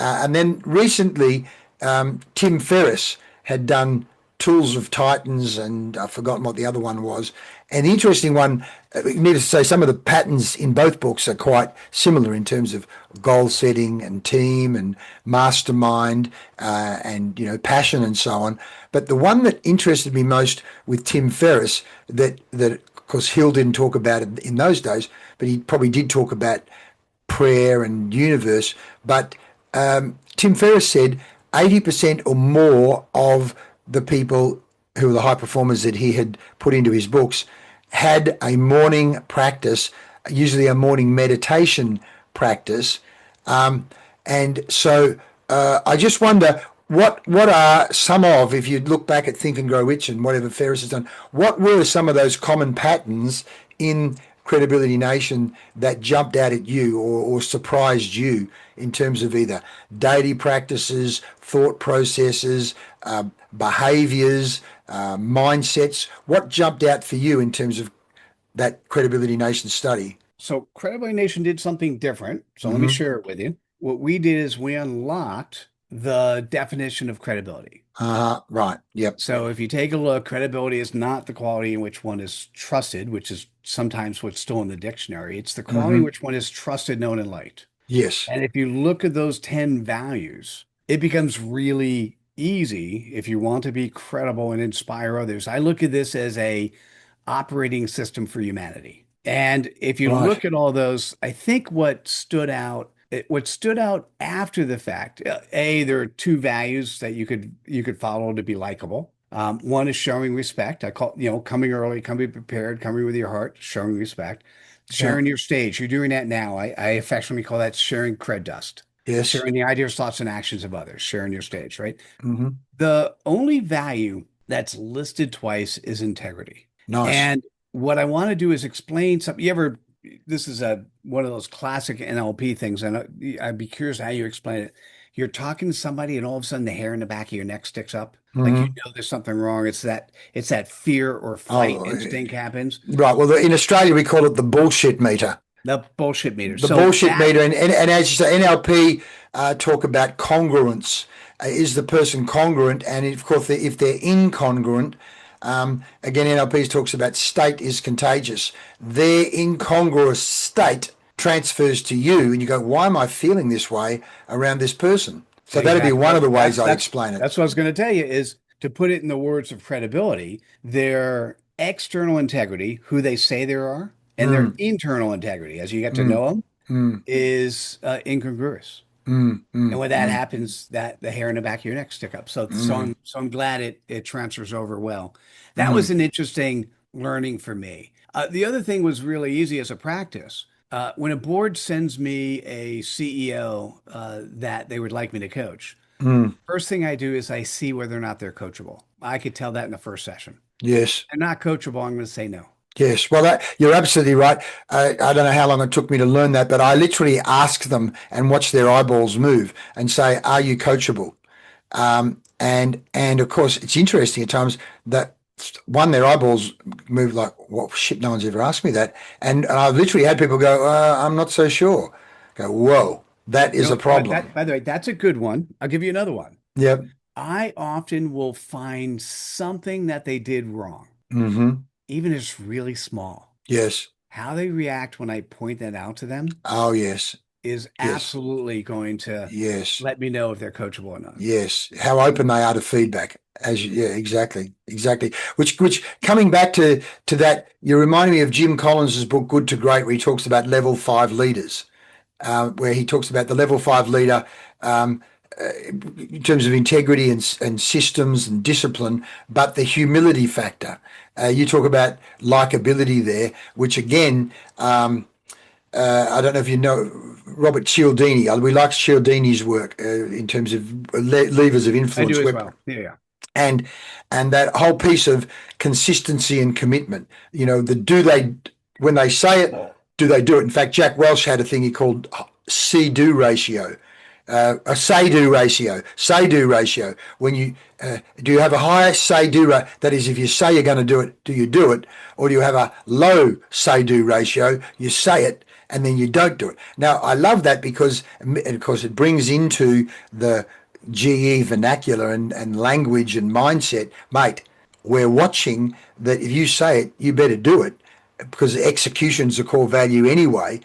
And then recently, Tim Ferriss had done Tools of Titans, and I've forgotten what the other one was. And the interesting one, needless to say, some of the patterns in both books are quite similar in terms of goal setting and team and mastermind, and passion and so on. But the one that interested me most with Tim Ferriss, that of course Hill didn't talk about it in those days, but he probably did talk about prayer and universe. But Tim Ferriss said 80% or more of the people who were the high performers that he had put into his books had a morning practice, usually a morning meditation practice. And so I just wonder, what are some of, if you look back at Think and Grow Rich and whatever Ferriss has done, what were some of those common patterns in Credibility Nation that jumped out at you or surprised you in terms of either daily practices, thought processes, behaviors, mindsets? What jumped out for you in terms of that Credibility Nation study? So Credibility Nation did something different. So let me Mm-hmm. share it with you. What we did is we unlocked the definition of credibility. Right. Yep. So if you take a look, credibility is not the quality in which one is trusted, which is sometimes what's still in the dictionary. It's the quality in Mm-hmm. which one is trusted, known, and liked. Yes. And if you look at those 10 values, it becomes really easy if you want to be credible and inspire others. I look at this as a operating system for humanity. And if you Right. look at all those, I think what stood out after the fact, there are two values that you could follow to be likable. One is showing respect. I call, coming early, coming prepared, coming with your heart, showing respect, Yeah. sharing your stage. You're doing that now. I affectionately call that sharing cred dust, Yes. sharing the ideas, thoughts, and actions of others, sharing your stage, right? Mm-hmm. The only value that's listed twice is integrity. Nice. And what I want to do is explain something. This is one of those classic NLP things, and I'd be curious how you explain it. You're talking to somebody, and all of a sudden the hair in the back of your neck sticks up, like Mm-hmm. there's something wrong. It's that fear or flight Oh, instinct happens. right. Well, in Australia, we call it the bullshit meter. The bullshit meter. The So bullshit that meter. And as you say, NLP talk about congruence. Is the person congruent? And of course, if they're incongruent, again, NLP talks about state is contagious. Their incongruous state transfers to you, and you go, why am I feeling this way around this person? So that'd be exactly. one of Well, the ways that's I that's explain it. that's what I was going to tell you is to put it in the words of credibility, their external integrity, who they say they are, and their Mm, internal integrity, as you get to mm, know them, mm, is incongruous. mm, And mm, when that mm, happens, that the hair in the back of your neck stick up. So so mm, I'm so I'm glad it transfers over well. That was mm. an interesting learning for me. The other thing was really easy as a practice. When a board sends me a CEO that they would like me to coach, Mm. first thing I do is I see whether or not they're coachable. I could tell that in the first session. Yes. They're not coachable. I'm going to say no. Yes, well, you're absolutely right. I don't know how long it took me to learn that, but I literally ask them and watch their eyeballs move and say, "Are you coachable?" And of course, it's interesting at times that one, their eyeballs move like, "What shit? No one's ever asked me that." And I've literally had people go, "I'm not so sure." Go, "Whoa, that is a But problem." that, by the way, that's a good one. I'll give you another one. Yep. I often will find something that they did wrong, Mm-hmm. even if it's really small. Yes. How they react when I point that out to them Oh, yes. is Yes. absolutely going to Yes. let me know if they're coachable or not. Yes, how open they are to feedback. Yeah, exactly, exactly. Which coming back to that, you reminded me of Jim Collins's book Good to Great, where he talks about level 5 leaders, where he talks about the level 5 leader um, in terms of integrity and systems and discipline, but the humility factor. You talk about likability there, which again. I don't know if you know Robert Cialdini. We like Cialdini's work in terms of levers of I influence, do as well. Yeah, yeah. and and that whole piece of consistency and commitment. You know, the do they when they say it, do they do it? In fact, Jack Welch had a thing he called see-do ratio. A say-do ratio. Say-do ratio. When you do you have a high say-do ratio? That is, if you say you're going to do it, do you do it? Or do you have a low say-do ratio? You say it and then you don't do it. Now, I love that because, of course, it brings into the GE vernacular and language and mindset. Mate, we're watching that if you say it, you better do it because execution's the core value anyway.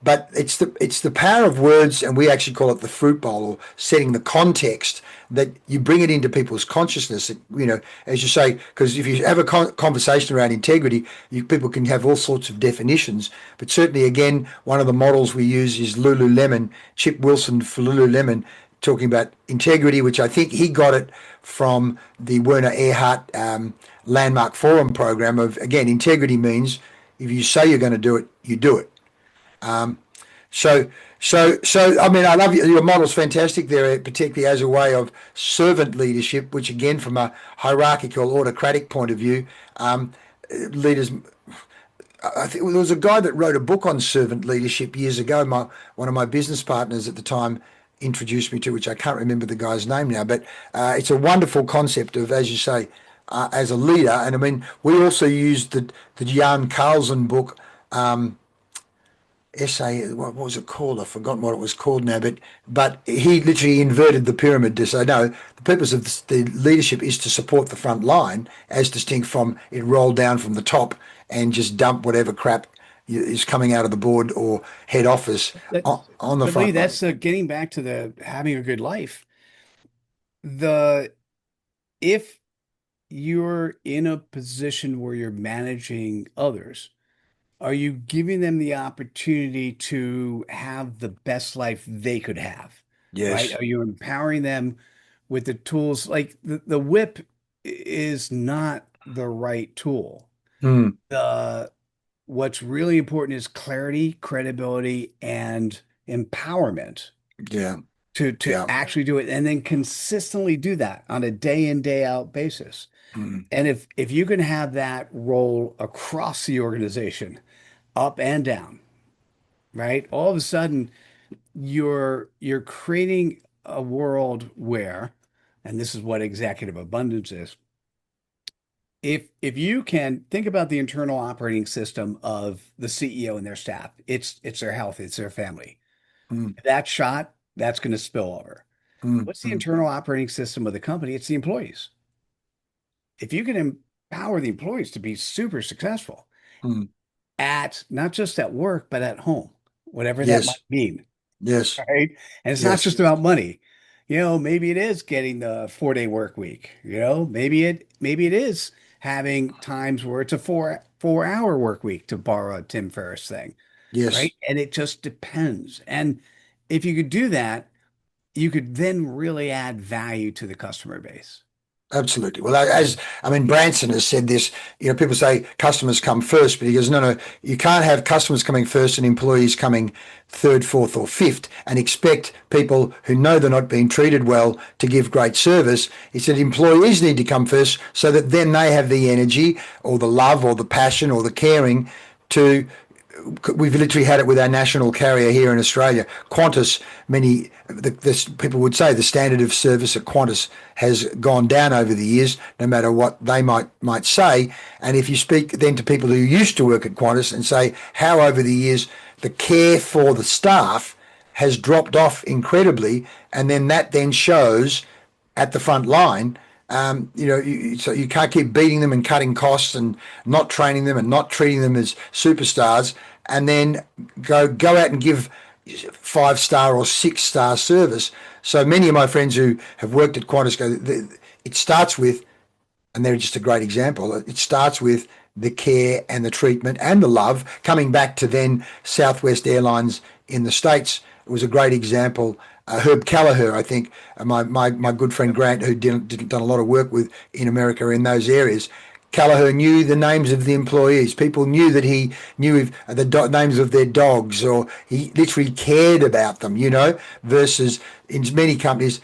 But it's the power of words, and we actually call it the fruit bowl, or setting the context that you bring it into people's consciousness. You know, as you say, because if you have a conversation around integrity, people can have all sorts of definitions. But certainly, again, one of the models we use is Lululemon. Chip Wilson for Lululemon, talking about integrity, which I think he got it from the Werner Erhard Landmark Forum program. Of again, integrity means if you say you're going to do it, you do it. So, I mean, I love your model's fantastic there, particularly as a way of servant leadership, which again, from a hierarchical autocratic point of view, leaders I think there was a guy that wrote a book on servant leadership years ago. One of my business partners at the time introduced me to, which I can't remember the guy's name now, but it's a wonderful concept of, as you say, as a leader. And I mean, we also used the Jan Carlson book, essay. What was it called? I've forgotten what it was called now. But he literally inverted the pyramid to say no. The purpose of the leadership is to support the front line, as distinct from it roll down from the top and just dump whatever crap is coming out of the board or head office That's, on the but Leigh, front line. that's getting back to the having a good life. The if you're in a position where you're managing others, are you giving them the opportunity to have the best life they could have? Right? Yes. Are you empowering them with the tools? Like the whip is not the right tool. Mm. The What's really important is clarity, credibility, and empowerment Yeah. to Yeah. actually do it and then consistently do that on a day in, day out basis. Mm. And if you can have that role across the organization, up and down, right? All of a sudden you're creating a world where, and this is what executive abundance is, if you can think about the internal operating system of the CEO and their staff, it's their health, it's their family. Mm. If that's shot, that's going to spill over. Mm. What's the Mm. internal operating system of the company? It's the employees. If you can empower the employees to be super successful Mm. at not just at work, but at home, whatever that might Yes. mean, Yes. right? And it's not Yes. just about money. Maybe it is getting the 4-day work week. Maybe it is having times where it's a four-hour work week, to borrow a Tim Ferriss thing, Yes. right? And it just depends. And if you could do that, you could then really add value to the customer base. Absolutely. Well, as I mean, Branson has said this. People say customers come first, but he goes, no, no, you can't have customers coming first and employees coming third, fourth, or fifth, and expect people who know they're not being treated well to give great service. He said employees need to come first, so that then they have the energy, or the love, or the passion, or the caring to. We've literally had it with our national carrier here in Australia, Qantas. People would say the standard of service at Qantas has gone down over the years, no matter what they might say. And if you speak then to people who used to work at Qantas and say how over the years the care for the staff has dropped off incredibly, and then that then shows at the front line. So you can't keep beating them and cutting costs and not training them and not treating them as superstars, and then go out and give 5-star or 6-star service. So many of my friends who have worked at Qantas go, it starts with, and they're just a great example. It starts with the care and the treatment and the love. Coming back to then Southwest Airlines in the States, it was a great example. Herb Callagher, I think, my good friend Grant, who done a lot of work with in America in those areas. Callagher knew the names of the employees. People knew that he knew names of their dogs, or he literally cared about them, versus in many companies,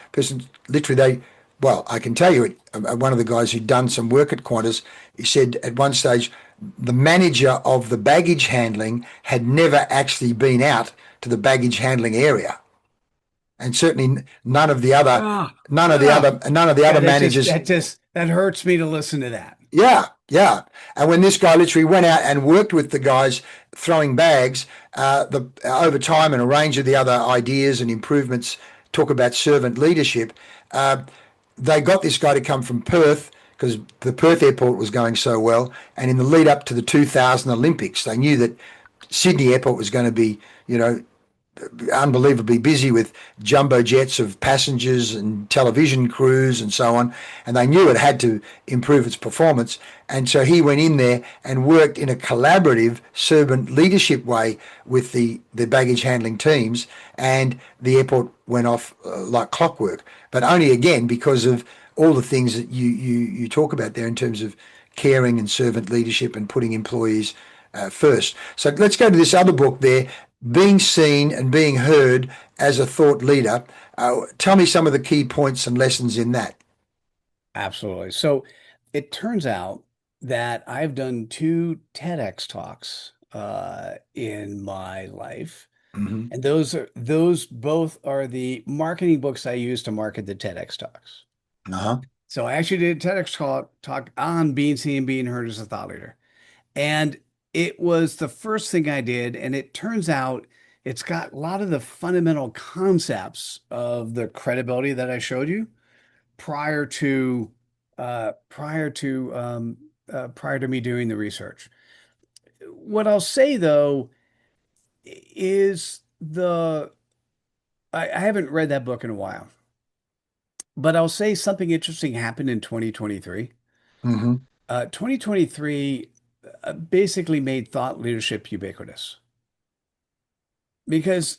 well, I can tell you, one of the guys who'd done some work at Qantas, he said at one stage, the manager of the baggage handling had never actually been out to the baggage handling area, and certainly Ah, ah. none of the Yeah, other managers. that hurts me to listen to that. Yeah, yeah. And when this guy literally went out and worked with the guys throwing bags, over time and a range of the other ideas and improvements, talk about servant leadership. Uh, they got this guy to come from Perth because the Perth airport was going so well. And in the lead up to the 2000 Olympics, they knew that Sydney airport was going to be, unbelievably busy with jumbo jets of passengers and television crews and so on, and they knew it had to improve its performance. And so he went in there and worked in a collaborative servant leadership way with the baggage handling teams, and the airport went off like clockwork. But only again because of all the things that you talk about there in terms of caring and servant leadership and putting employees first. So let's go to this other book there, Being Seen and Being Heard as a Thought Leader. Tell me some of the key points and lessons in that. Absolutely. So it turns out that I've done two TEDx talks in my life. Hmm. And those both are the marketing books I use to market the TEDx talks. Uh-huh. So I actually did a TEDx talk on being seen and being heard as a thought leader. And it was the first thing I did. And it turns out it's got a lot of the fundamental concepts of the credibility that I showed you prior to uh, prior to prior to me doing the research. What I'll say though is I haven't read that book in a while, but I'll say something interesting happened in 2023. Hmm. 2023 basically made thought leadership ubiquitous because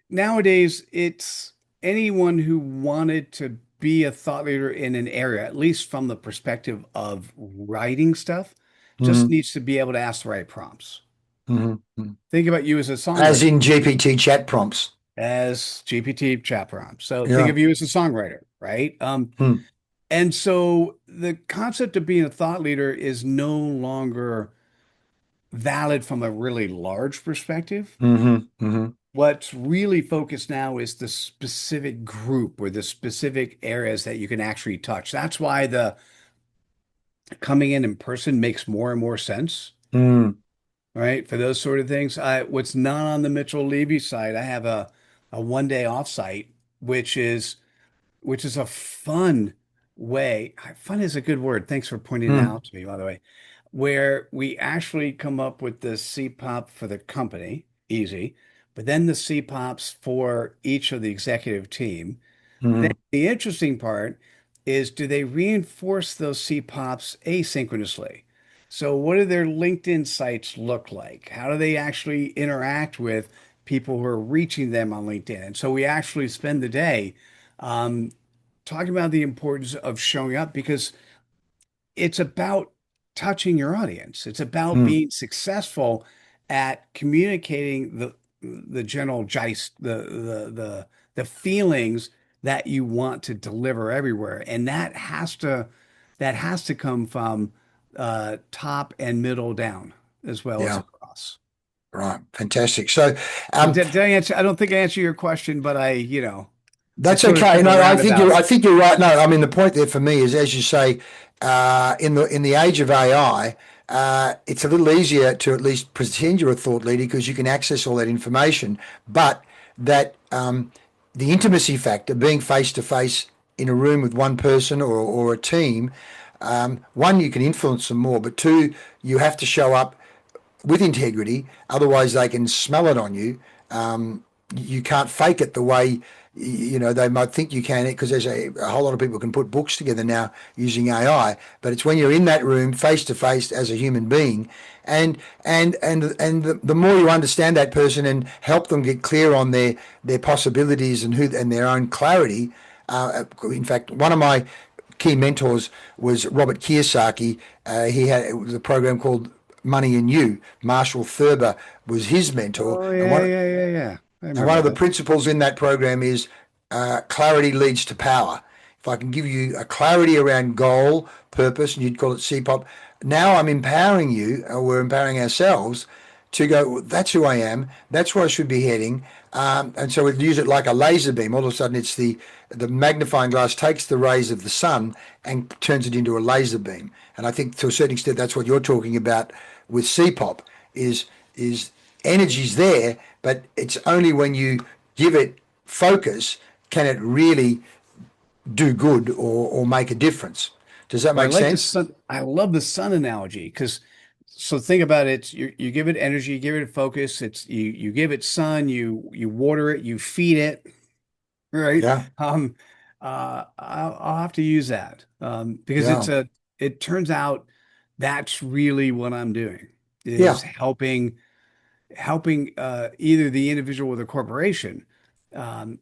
nowadays it's anyone who wanted to be a thought leader in an area, at least from the perspective of writing stuff, just Hmm. needs to be able to ask the right prompts. Hmm. Think about you as a As songwriter, in GPT chat prompts. as GPT chat prompts. So think Yeah. of you as a songwriter, right? Hmm. And so the concept of being a thought leader is no longer valid from a really large perspective. Hmm. Hmm. What's really focused now is the specific group or the specific areas that you can actually touch. That's why the coming in person makes more and more sense, Mm. right? For those sort of things. What's not on the Mitchell Levy side, I have a 1 day offsite, which is a fun way. Fun is a good word. Thanks for pointing that Mm. out to me, by the way. Where we actually come up with the CPOP for the company, easy, but then the CPOPs for each of the executive team. Then Hmm. the interesting part is do they reinforce those CPOPs asynchronously? So what do their LinkedIn sites look like? How do they actually interact with people who are reaching them on LinkedIn? And so we actually spend the day um, talking about the importance of showing up because it's about touching your audience. It's about Mm. being successful at communicating the general gist, the feelings that you want to deliver everywhere, and that has to come from top and middle down as well as Yeah. across. Right. Fantastic. So, So um, did I answer? I don't think I answered your question, but I that's sort of okay. took a No, I roundabout. think you're right. No, I mean the point there for me is, as you say, in the age of AI, it's a little easier to at least pretend you're a thought leader because you can access all that information. But that the intimacy factor, being face to face in a room with one person or a team, one, you can influence them more, but two, you have to show up with integrity. Otherwise, they can smell it on you. You can't fake it the way they might think you can, because there's a whole lot of people can put books together now using AI. But it's when you're in that room face to face as a human being, and the more you understand that person and help them get clear on their possibilities and their own clarity. In fact, one of my key mentors was Robert Kiyosaki. He had it was a program called Money and You. Marshall was his mentor, Oh yeah, yeah, yeah, yeah. I and one remember of the that. principles in that program is clarity leads to power. If I can give you a clarity around goal, purpose, and you'd call it CPOP, now I'm empowering you, or we're empowering ourselves to go, "Well, that's who I am, that's where I should be heading." And so we use it like a laser beam. All of a sudden, it's the magnifying glass takes the rays of the sun and turns it into a laser beam. And I think to a certain extent, that's what you're talking about with CPOP is energy's there, but it's only when you give it focus can it really do good or make a difference. Does that Well, I make like the sense? sun. I love the sun analogy because so think about it. You give it energy, you give it focus. You give it sun, you water it, you feed it, right? Yeah, I'll have to use that because yeah, it turns out that's really what I'm doing is yeah. helping either the individual or the corporation um,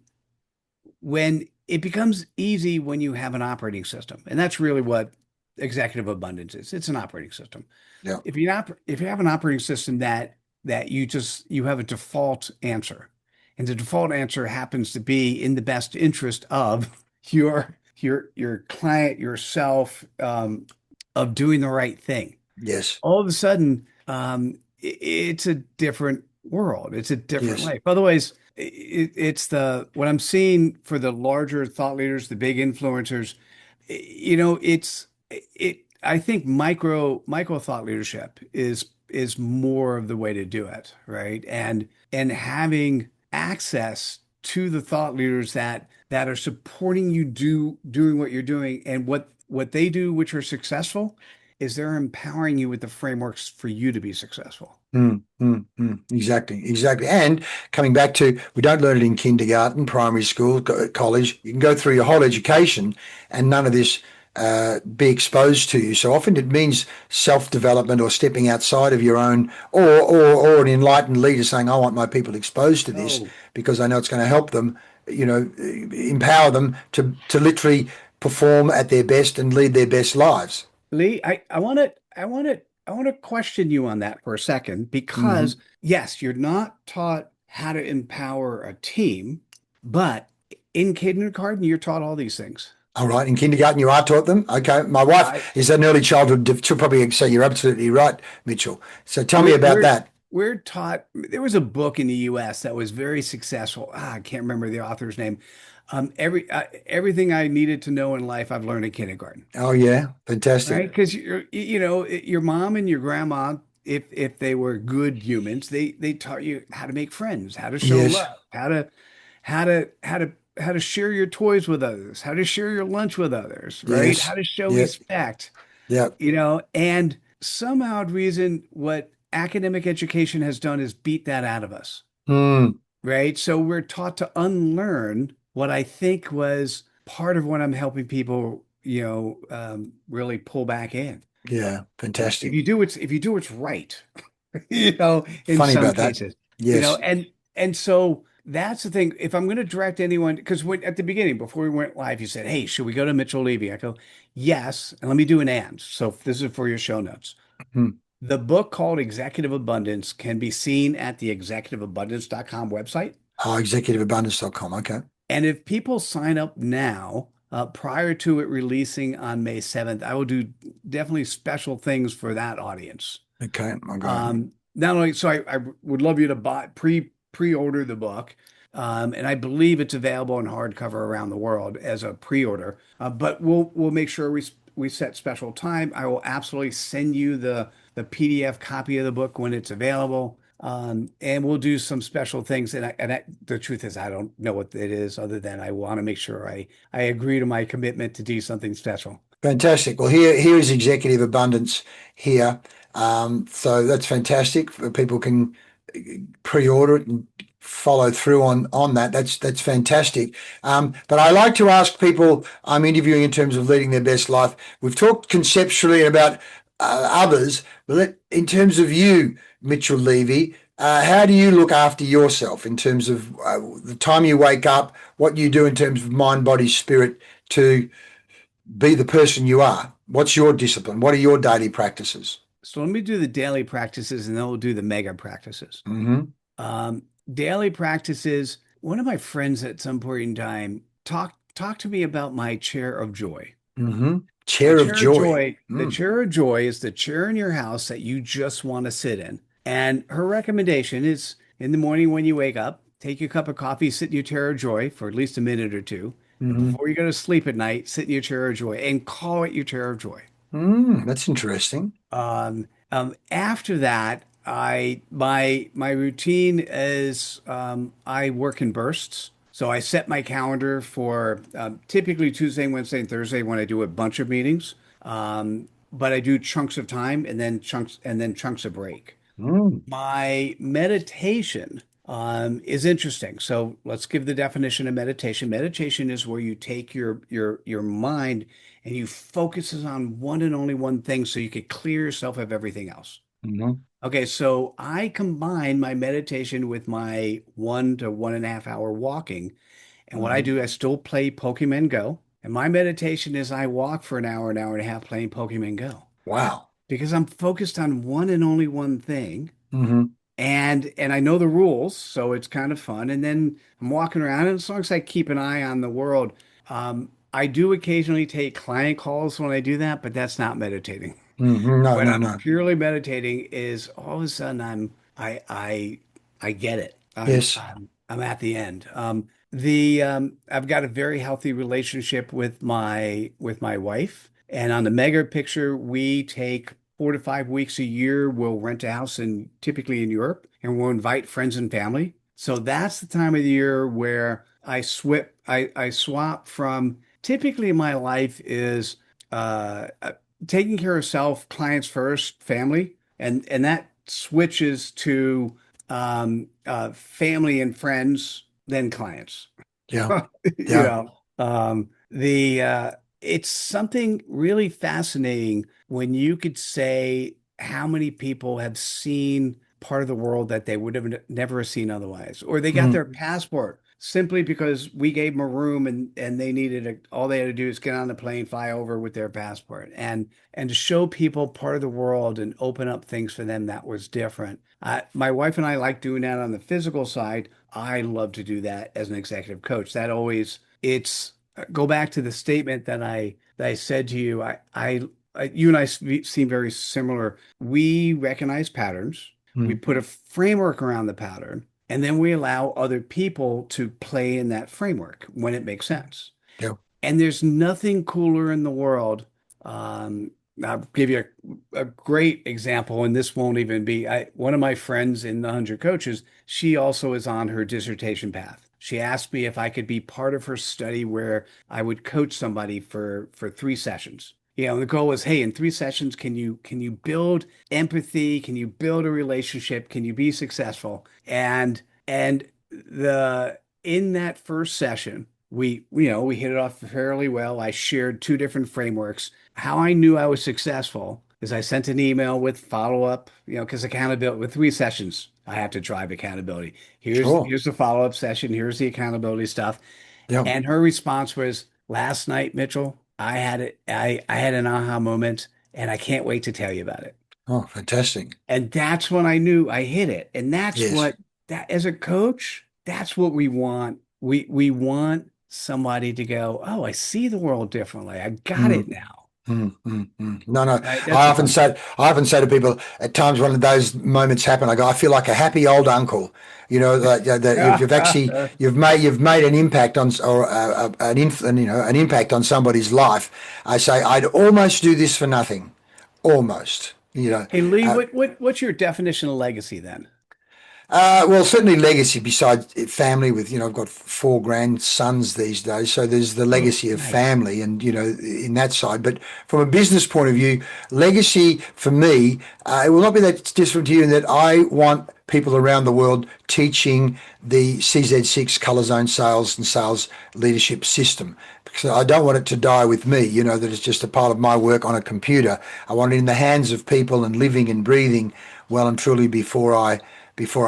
when it becomes easy when you have an operating system. And that's really what executive abundance is. It's an operating system. Yeah. If you have an operating system that you have a default answer, and the default answer happens to be in the best interest of your client, yourself, of doing the right thing. Yes. All of a sudden, it's a different world. It's a different Yes. life. Otherwise, it's the what I'm seeing for the larger thought leaders, the big influencers. It's. I think micro thought leadership is more of the way to do it, right? And having access to the thought leaders that are supporting you doing what you're doing and what they do, which are successful is they're empowering you with the frameworks for you to be successful. Exactly, exactly. And coming back to, we don't learn it in kindergarten, primary school, college. You can go through your whole education and none of this be exposed to you. So often it means self-development or stepping outside of your own, or an enlightened leader saying, I want my people exposed to this Oh, because I know it's going to help them, empower them to literally perform at their best and lead their best lives. Leigh, I want to question you on that for a second Hmm. because yes, you're not taught how to empower a team, but in kindergarten, you're taught all these things. All right. In kindergarten, you are taught them. Okay. My wife I is an early childhood. She'll probably say you're absolutely right, Mitchell. So tell me we're about we're that. we're taught. There was a book in the U.S. that was very successful. I can't remember the author's name. Everything I needed to know in life, I've learned in kindergarten. Oh, yeah. Fantastic. Right? Because your mom and your grandma, if they were good humans, they taught you how to make friends, how to show Yes. love, how to share your toys with others, how to share your lunch with others, right? How Yes. to show Yeah. respect, Yeah. and some odd reason what academic education has done is beat that out of us, Mm, right? So we're taught to unlearn what I think was part of what I'm helping people, really pull back in. yeah. If Fantastic. you do what's right, in Funny some about that. cases, Yes. and so that's the thing. If I'm going to direct anyone, because at the beginning, before we went live, you said, "Hey, should we go to Mitchell Levy?" I go, "Yes," and let me do an and. So this is for your show notes. Mm. The book called Executive Abundance can be seen at the executiveabundance.com website. Oh, executiveabundance.com. Okay. And if people sign up now, prior to it releasing on May 7th, I will do definitely special things for that audience. Okay. I got it. Not only so I would love you to pre-order the book. And I believe it's available in hardcover around the world as a pre-order. But we'll make sure we set special time. I will absolutely send you the PDF copy of the book when it's available. And we'll do some special things. The truth is, I don't know what it is, other than I want to make sure I agree to my commitment to do something special. Fantastic. Well, here is executive abundance here. So that's fantastic. People can pre-order it and follow through on that. That's fantastic. But I like to ask people I'm interviewing in terms of leading their best life. We've talked conceptually about others, but in terms of you, Mitchell Levy, how do you look after yourself in terms of the time you wake up, what you do in terms of mind, body, spirit to be the person you are? What's your discipline? What are your daily practices? So let me do the daily practices, and then we'll do the mega practices. Hmm. Daily practices. One of my friends at some point in time talked to me about my chair of joy. Hmm. The Chair of chair of joy. joy, the Mm. chair of joy is the chair in your house that you just want to sit in. And her recommendation is in the morning when you wake up, take your cup of coffee, sit in your chair of joy for at least a minute or two. And Hmm. before you go to sleep at night, sit in your chair of joy and call it your chair of joy. That's interesting. After that, my routine is I work in bursts. So I set my calendar for typically Tuesday, Wednesday, and Thursday when I do a bunch of meetings. But I do chunks of time and then chunks of break. Mm. My meditation is interesting. So let's give the definition of meditation. Meditation is where you take your mind and you focus on one and only one thing so you could clear yourself of everything else. Hmm. Okay, so I combine my meditation with my 1 to 1.5 hour walking. And what I Hmm. do, I still play Pokemon Go. And my meditation is I walk for an hour and a half playing Pokemon Go Wow. because I'm focused on one and only one thing. Hmm. And I know the rules, so it's kind of fun. And then I'm walking around, and as long as I keep an eye on the world, I do occasionally take client calls when I do that, but that's not meditating. No, When no, I'm no. purely meditating is all of a sudden I get it. Yes. I'm at the end. I've got a very healthy relationship with my wife, and on the mega picture, we take 4 to 5 weeks a year. We'll rent a house in typically in Europe, and we'll invite friends and family. So that's the time of the year where I swap from typically my life is taking care of self, clients first, family, and that switches to family and friends, then clients. Yeah. You Yeah. know, the it's something really fascinating when you could say how many people have seen part of the world that they would have never seen otherwise, or they got their Mm. passport simply because we gave them a room and they needed all they had to do is get on the plane, fly over with their passport, and to show people part of the world and open up things for them that was different. My wife and I like doing that on the physical side. I love to do that as an executive coach. That always it's go back to the statement that I said to you. You and I seem very similar. We recognize patterns. We Mm. put a framework around the pattern, and then we allow other people to play in that framework when it makes sense. Yeah. And there's nothing cooler in the world. Um, I'll give you a great example, and this won't even be one of my friends in the 100 Coaches. She also is on her dissertation path. She asked me if I could be part of her study where I would coach somebody for 3 sessions. The goal was, hey, in 3 sessions, can you build empathy? Can you build a relationship? Can you be successful? And the in that first session, we hit it off fairly well. I shared 2 different frameworks. How I knew I was successful is I sent an email with follow-up, because accountability with 3 sessions, I have to drive accountability. Sure. Here's the follow-up session. Here's the accountability stuff. Yeah. And her response was, last night, Mitchell, I had it. I had an aha moment, and I can't wait to tell you about it. Oh, fantastic. And that's when I knew I hit it. And that's Yes. what that as a coach, that's what we want. We want somebody to go, oh, I see the world differently. I got it Mm. now. No, no. Right? That's a fun. I often say to people at times when those moments happen, I go, I feel like a happy old uncle. That you've actually you've made an impact on or an impact on somebody's life. I say I'd almost do this for nothing, almost. Hey, Leigh, Uh, what's your definition of legacy then? well, certainly legacy besides family with, I've got 4 grandsons these days. So there's the Oh, legacy of nice. family and, in that side. But from a business point of view, legacy for me, it will not be that different to you in that I want people around the world teaching the CZ6 color zone sales and sales leadership system. Because I don't want it to die with me, that it's just a part of my work on a computer. I want it in the hands of people and living and breathing well and truly before I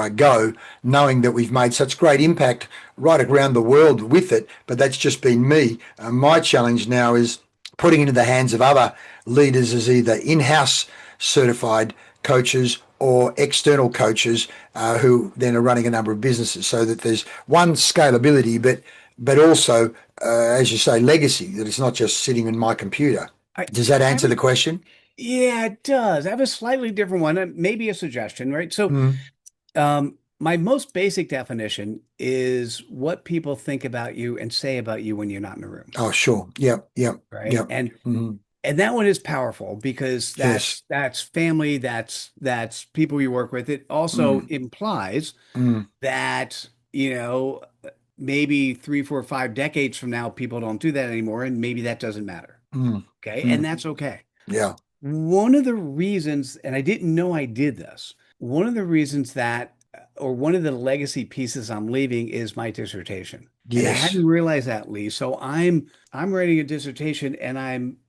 go, knowing that we've made such great impact right around the world with it. But that's just been me. My challenge now is putting into the hands of other leaders as either in-house certified coaches or external coaches who then are running a number of businesses, so that there's one scalability, but also, as you say, legacy. That it's not just sitting in my computer. I, Does that I answer have the question? yeah, it does. I have a slightly different one, maybe a suggestion, right? So, Mm. my most basic definition is what people think about you and say about you when you're not in the room, Oh, sure. Yep. Yep. right? Yep. And Mm. and that one is powerful because Yes. that's family, that's people you work with. It also Mm. implies Mm. that, maybe 3, 4, 5 decades from now, people don't do that anymore, and maybe that doesn't matter. Mm. Okay. And Mm. that's okay. Yeah. One of the reasons, and I didn't know I did this, one of the reasons or one of the legacy pieces I'm leaving is my dissertation. And I Yes. hadn't realized that, Lee. So I'm writing a dissertation and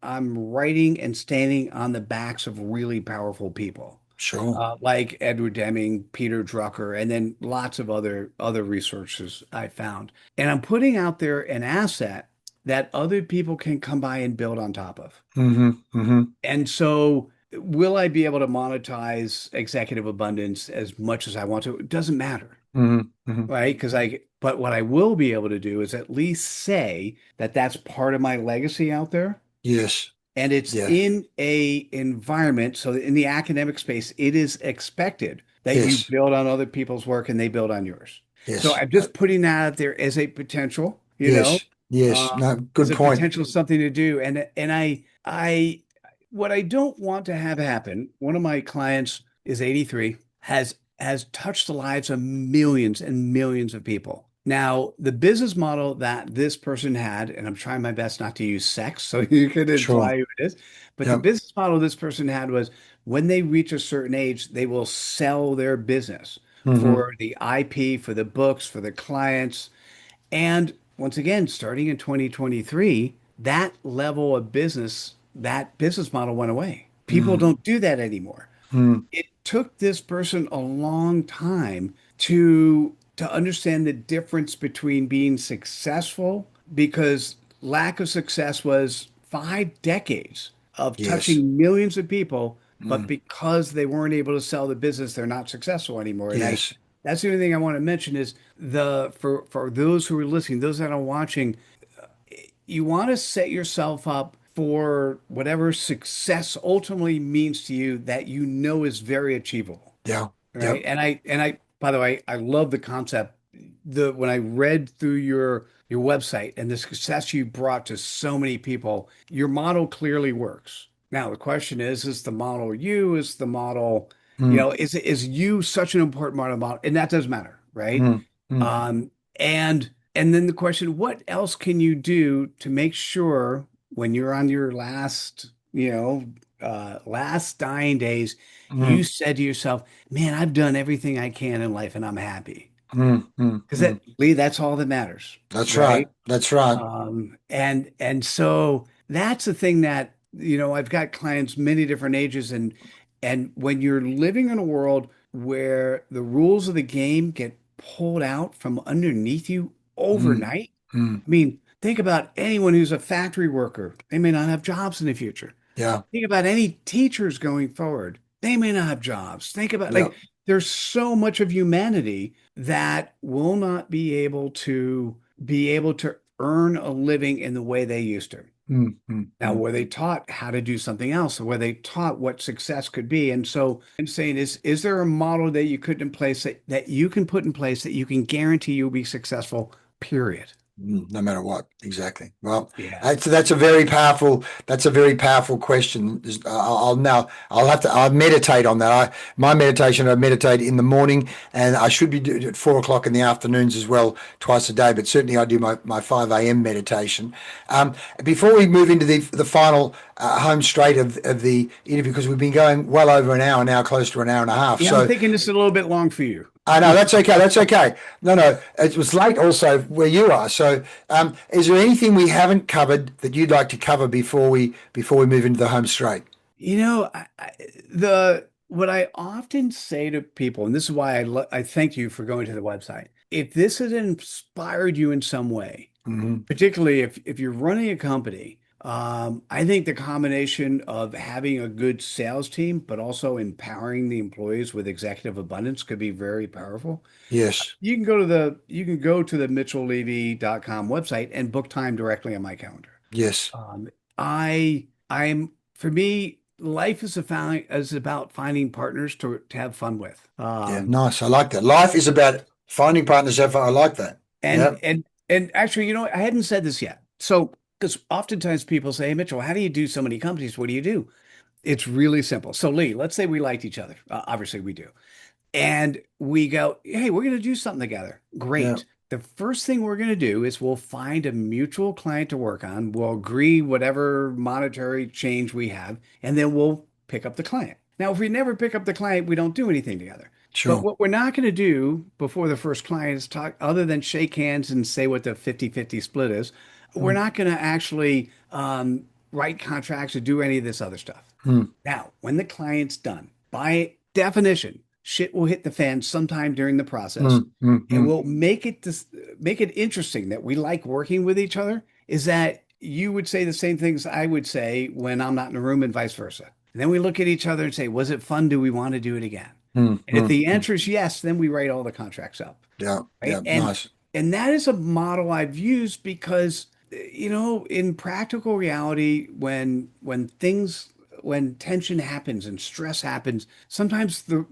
I'm writing and standing on the backs of really powerful people. Sure. Like Edward Deming, Peter Drucker, and then lots of other resources I found. And I'm putting out there an asset that other people can come by and build on top of. Mm-hmm. Mm-hmm. And so, will I be able to monetize executive abundance as much as I want to? It doesn't matter, Mm-hmm. Mm-hmm. right? Because But what I will be able to do is at least say that that's part of my legacy out there. Yes. And it's Yeah. in a environment, so in the academic space, it is expected that you Yes. build on other people's work and they build on yours. So Yes. I'm just putting that out there as a potential, Yes. Yes. um, No, as good a point. potential something to do. And what I don't want to have happen, one of my clients is 83, has touched the lives of millions and millions of people. Now, the business model that this person had, and I'm trying my best not to use sex, so you could Sure. imply who it is, but the Yep. business model this person had was when they reach a certain age, they will sell their business Hmm. for the IP, for the books, for the clients. And once again, starting in 2023, that level of business, that business model went away. People Mm. don't do that anymore. Mm. It took this person a long time to understand the difference between being successful because lack of success was 5 decades of Yes. touching millions of people, but Mm. because they weren't able to sell the business, they're not successful anymore. And I Yes. that's the only thing I want to mention is the for those who are listening, those that are watching, you want to set yourself up for whatever success ultimately means to you that you know is very achievable, Yeah. right? Yep. And I by the way, I love the concept. The when I read through your website and the success you brought to so many people, your model clearly works. Now the question is the model you? Is the model, Mm. is you such an important part of the model? And that does matter, right? Mm. Mm. Um, and then the question, what else can you do to make sure when you're on your last, last dying days, you Mm. said to yourself, man, I've done everything I can in life and I'm happy. Mm. Mm. Because Mm. Lee, that's all that matters, That's right. right? That's right. And so that's the thing that, I've got clients many different ages and when you're living in a world where the rules of the game get pulled out from underneath you Mm. overnight, Mm. I mean, think about anyone who's a factory worker. They may not have jobs in the future. Yeah. Think about any teachers going forward. They may not have jobs. Think about Yeah. like there's so much of humanity that will not be able to earn a living in the way they used to. Mm. Mm. Now, Mm. were they taught how to do something else, or were they taught what success could be? And so I'm saying is there a model that you could in place that you can put in place that you can guarantee you'll be successful, period? No matter what, exactly. Well, Yeah. that's a very powerful question. I'll meditate on that. My meditation, I meditate in the morning, and I should be doing it at 4 o'clock in the afternoons as well, twice a day. But certainly, I do my 5 a.m. meditation. Before we move into the final home straight of the interview, because we've been going well over an hour now, close to an hour and a half. Yeah, I'm So thinking this is a little bit long for you. I know that's okay. That's okay. No, no, it was late also where you are. So, is there anything we haven't covered that you'd like to cover before we move into the home straight? The what I often say to people, and this is why I thank you for going to the website. If this has inspired you in some way, Hmm. particularly if you're running a company, I think the combination of having a good sales team, but also empowering the employees with executive abundance could be very powerful. Yes. You can go to the mitchelllevy.com website and book time directly on my calendar. Yes. Um, I'm for me, life is about finding partners to have fun with. Yeah. Nice. I like that. Life is about finding partners. I like that. And Yeah. and and actually, I hadn't said this yet. So, because oftentimes people say, hey, Mitchell, how do you do so many companies? What do you do? It's really simple. So, Lee, let's say we liked each other. Obviously, we do. And we go, hey, we're going to do something together. Yeah. Great. The first thing we're going to do is we'll find a mutual client to work on. We'll agree whatever monetary change we have, and then we'll pick up the client. Now, if we never pick up the client, we don't do anything together. But Sure. what we're not going to do before the first client is talk, other than shake hands and say what the 50-50 split is, we're Mm. not going to actually write contracts or do any of this other stuff. Mm. Now, when the client's done, by definition, shit will hit the fan sometime during the process. Mm. Mm. And Mm. will make it interesting that we like working with each other is that you would say the same things I would say when I'm not in the room and vice versa. And then we look at each other and say, was it fun? Do we want to do it again? Mm. And if Mm. the Mm. answer is yes, then we write all the contracts up. Yeah. Right. Yeah. And Nice. And that is a model I've used because, in practical reality, when tension happens and stress happens, sometimes the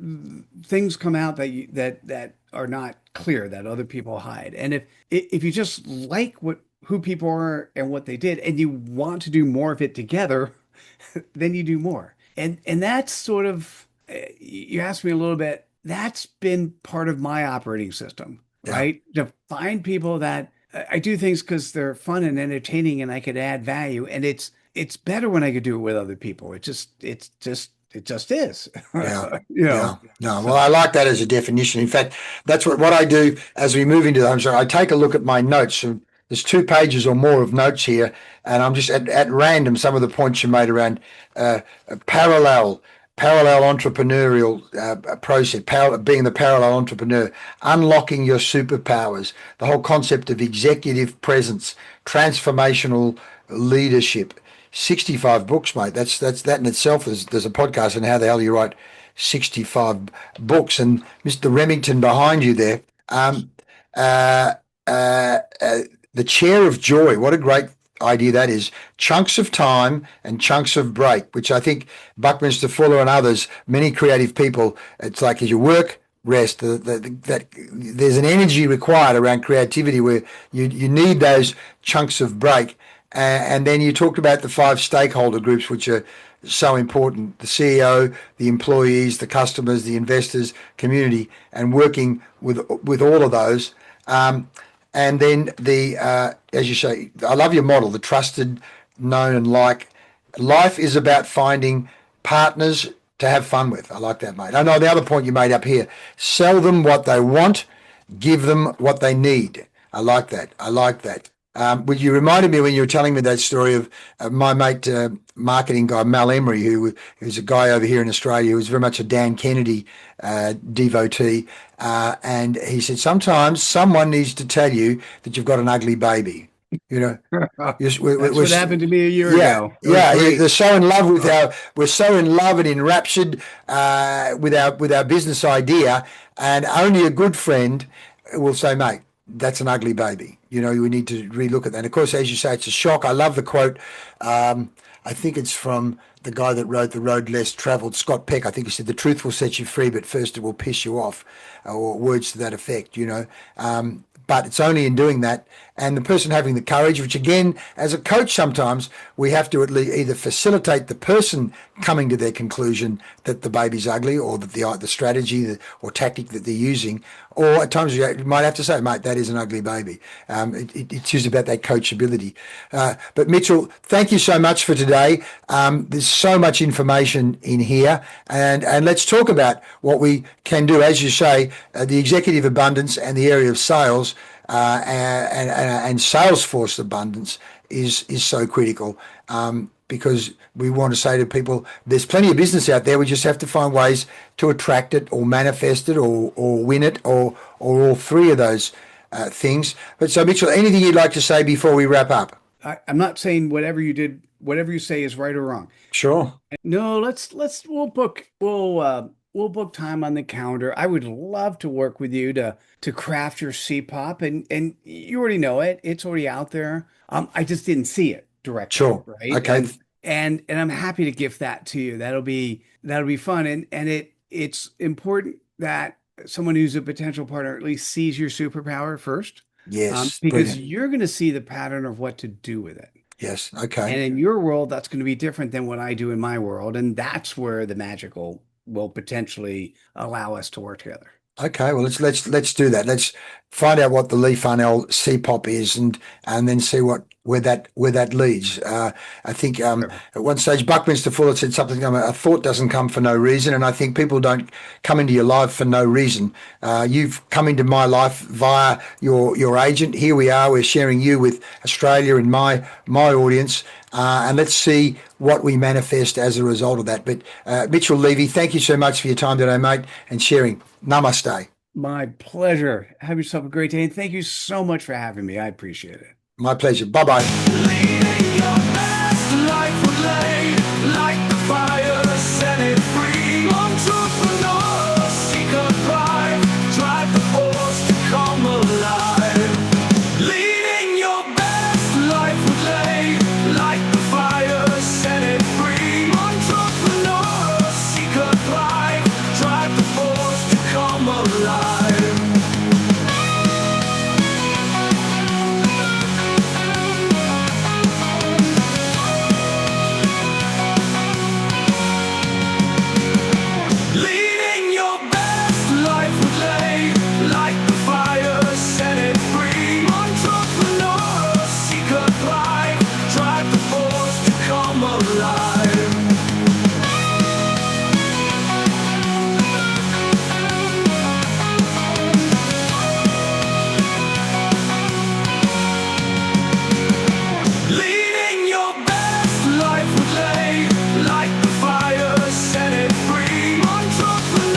things come out that are not clear, that other people hide. And if you just like who people are and what they did, and you want to do more of it together, then you do more. And that's sort of, you asked me a little bit, that's been part of my operating system, Yeah. right? To find people that I do things because they're fun and entertaining and I could add value. And it's better when I could do it with other people. It just is. Yeah. You Yeah. know. No, well, So I like that as a definition. In fact, that's what I do as we move into the home. So I take a look at my notes. And there's 2 pages or more of notes here, and I'm just at random some of the points you made around uh, parallel entrepreneurial process, being the parallel entrepreneur, unlocking your superpowers, the whole concept of executive presence, transformational leadership. 65 books, mate. That's that in itself. There's a podcast on how the hell you write 65 books. And Mr. Remington behind you there, uh, uh, uh, the chair of joy. What a great idea that is. Chunks of time and chunks of break, which I think Buckminster Fuller and others, many creative people, it's like as you work, rest. That there's an energy required around creativity where you need those chunks of break. And then you talked about the 5 stakeholder groups, which are so important: the CEO, the employees, the customers, the investors, community, and working with all of those. And then as you say, I love your model, the trusted, known, and like. Life is about finding partners to have fun with. I like that, mate. I know the other point you made up here: sell them what they want, give them what they need. I like that. I like that. Well, you reminded me when you were telling me that story of my mate, marketing guy, Mal Emery, who's a guy over here in Australia who's very much a Dan Kennedy devotee. And he said, sometimes someone needs to tell you that you've got an ugly baby. You know, that's what happened to me a year yeah, ago. It was yeah. great. They're so in love with we're so in love and enraptured with our business idea, and only a good friend will say, mate, that's an ugly baby. You know, we need to relook at that. And of course, as you say, it's a shock. I love the quote. I think it's from the guy that wrote The Road Less Traveled, Scott Peck. I think he said, the truth will set you free, but first it will piss you off, or words to that effect, you know. But it's only in doing that, and the person having the courage, which again, as a coach, sometimes we have to at least either facilitate the person coming to their conclusion that the baby's ugly, or that the strategy or tactic that they're using, or at times you might have to say, mate, that is an ugly baby. It's just about that coachability. But Mitchell, thank you so much for today. There's so much information in here, and let's talk about what we can do. As you say, the executive abundance and the area of sales and Salesforce abundance is so critical, because we want to say to people, there's plenty of business out there. We just have to find ways to attract it, or manifest it, or win it, or all three of those things. But so, Mitchell, anything you'd like to say before we wrap up? I'm not saying whatever you say is right or wrong. Sure. No, we'll book time on the calendar. I would love to work with you to craft your CPOP, and you already know it. It's already out there. I just didn't see it directly, Sure. right? Okay. And I'm happy to gift that to you. That'll be fun. And it's important that someone who's a potential partner at least sees your superpower first, Yes. because Brilliant. you're going to see the pattern of what to do with it. Yes. And Okay. in your world, that's going to be different than what I do in my world. And that's where the magical will potentially allow us to work together. Okay, well let's do that. Let's find out what the Leigh Farnell CPOP is, and then see where that leads. I think Sure. at one stage Buckminster Fuller said something. A thought doesn't come for no reason, and I think people don't come into your life for no reason. You've come into my life via your agent. Here we are. We're sharing you with Australia and my audience. And let's see what we manifest as a result of that. But Mitchell Levy, thank you so much for your time today, mate, and sharing. Namaste. My pleasure. Have yourself a great day. And thank you so much for having me. I appreciate it. My pleasure. Bye-bye. Leading your best life with Leigh, like the fire.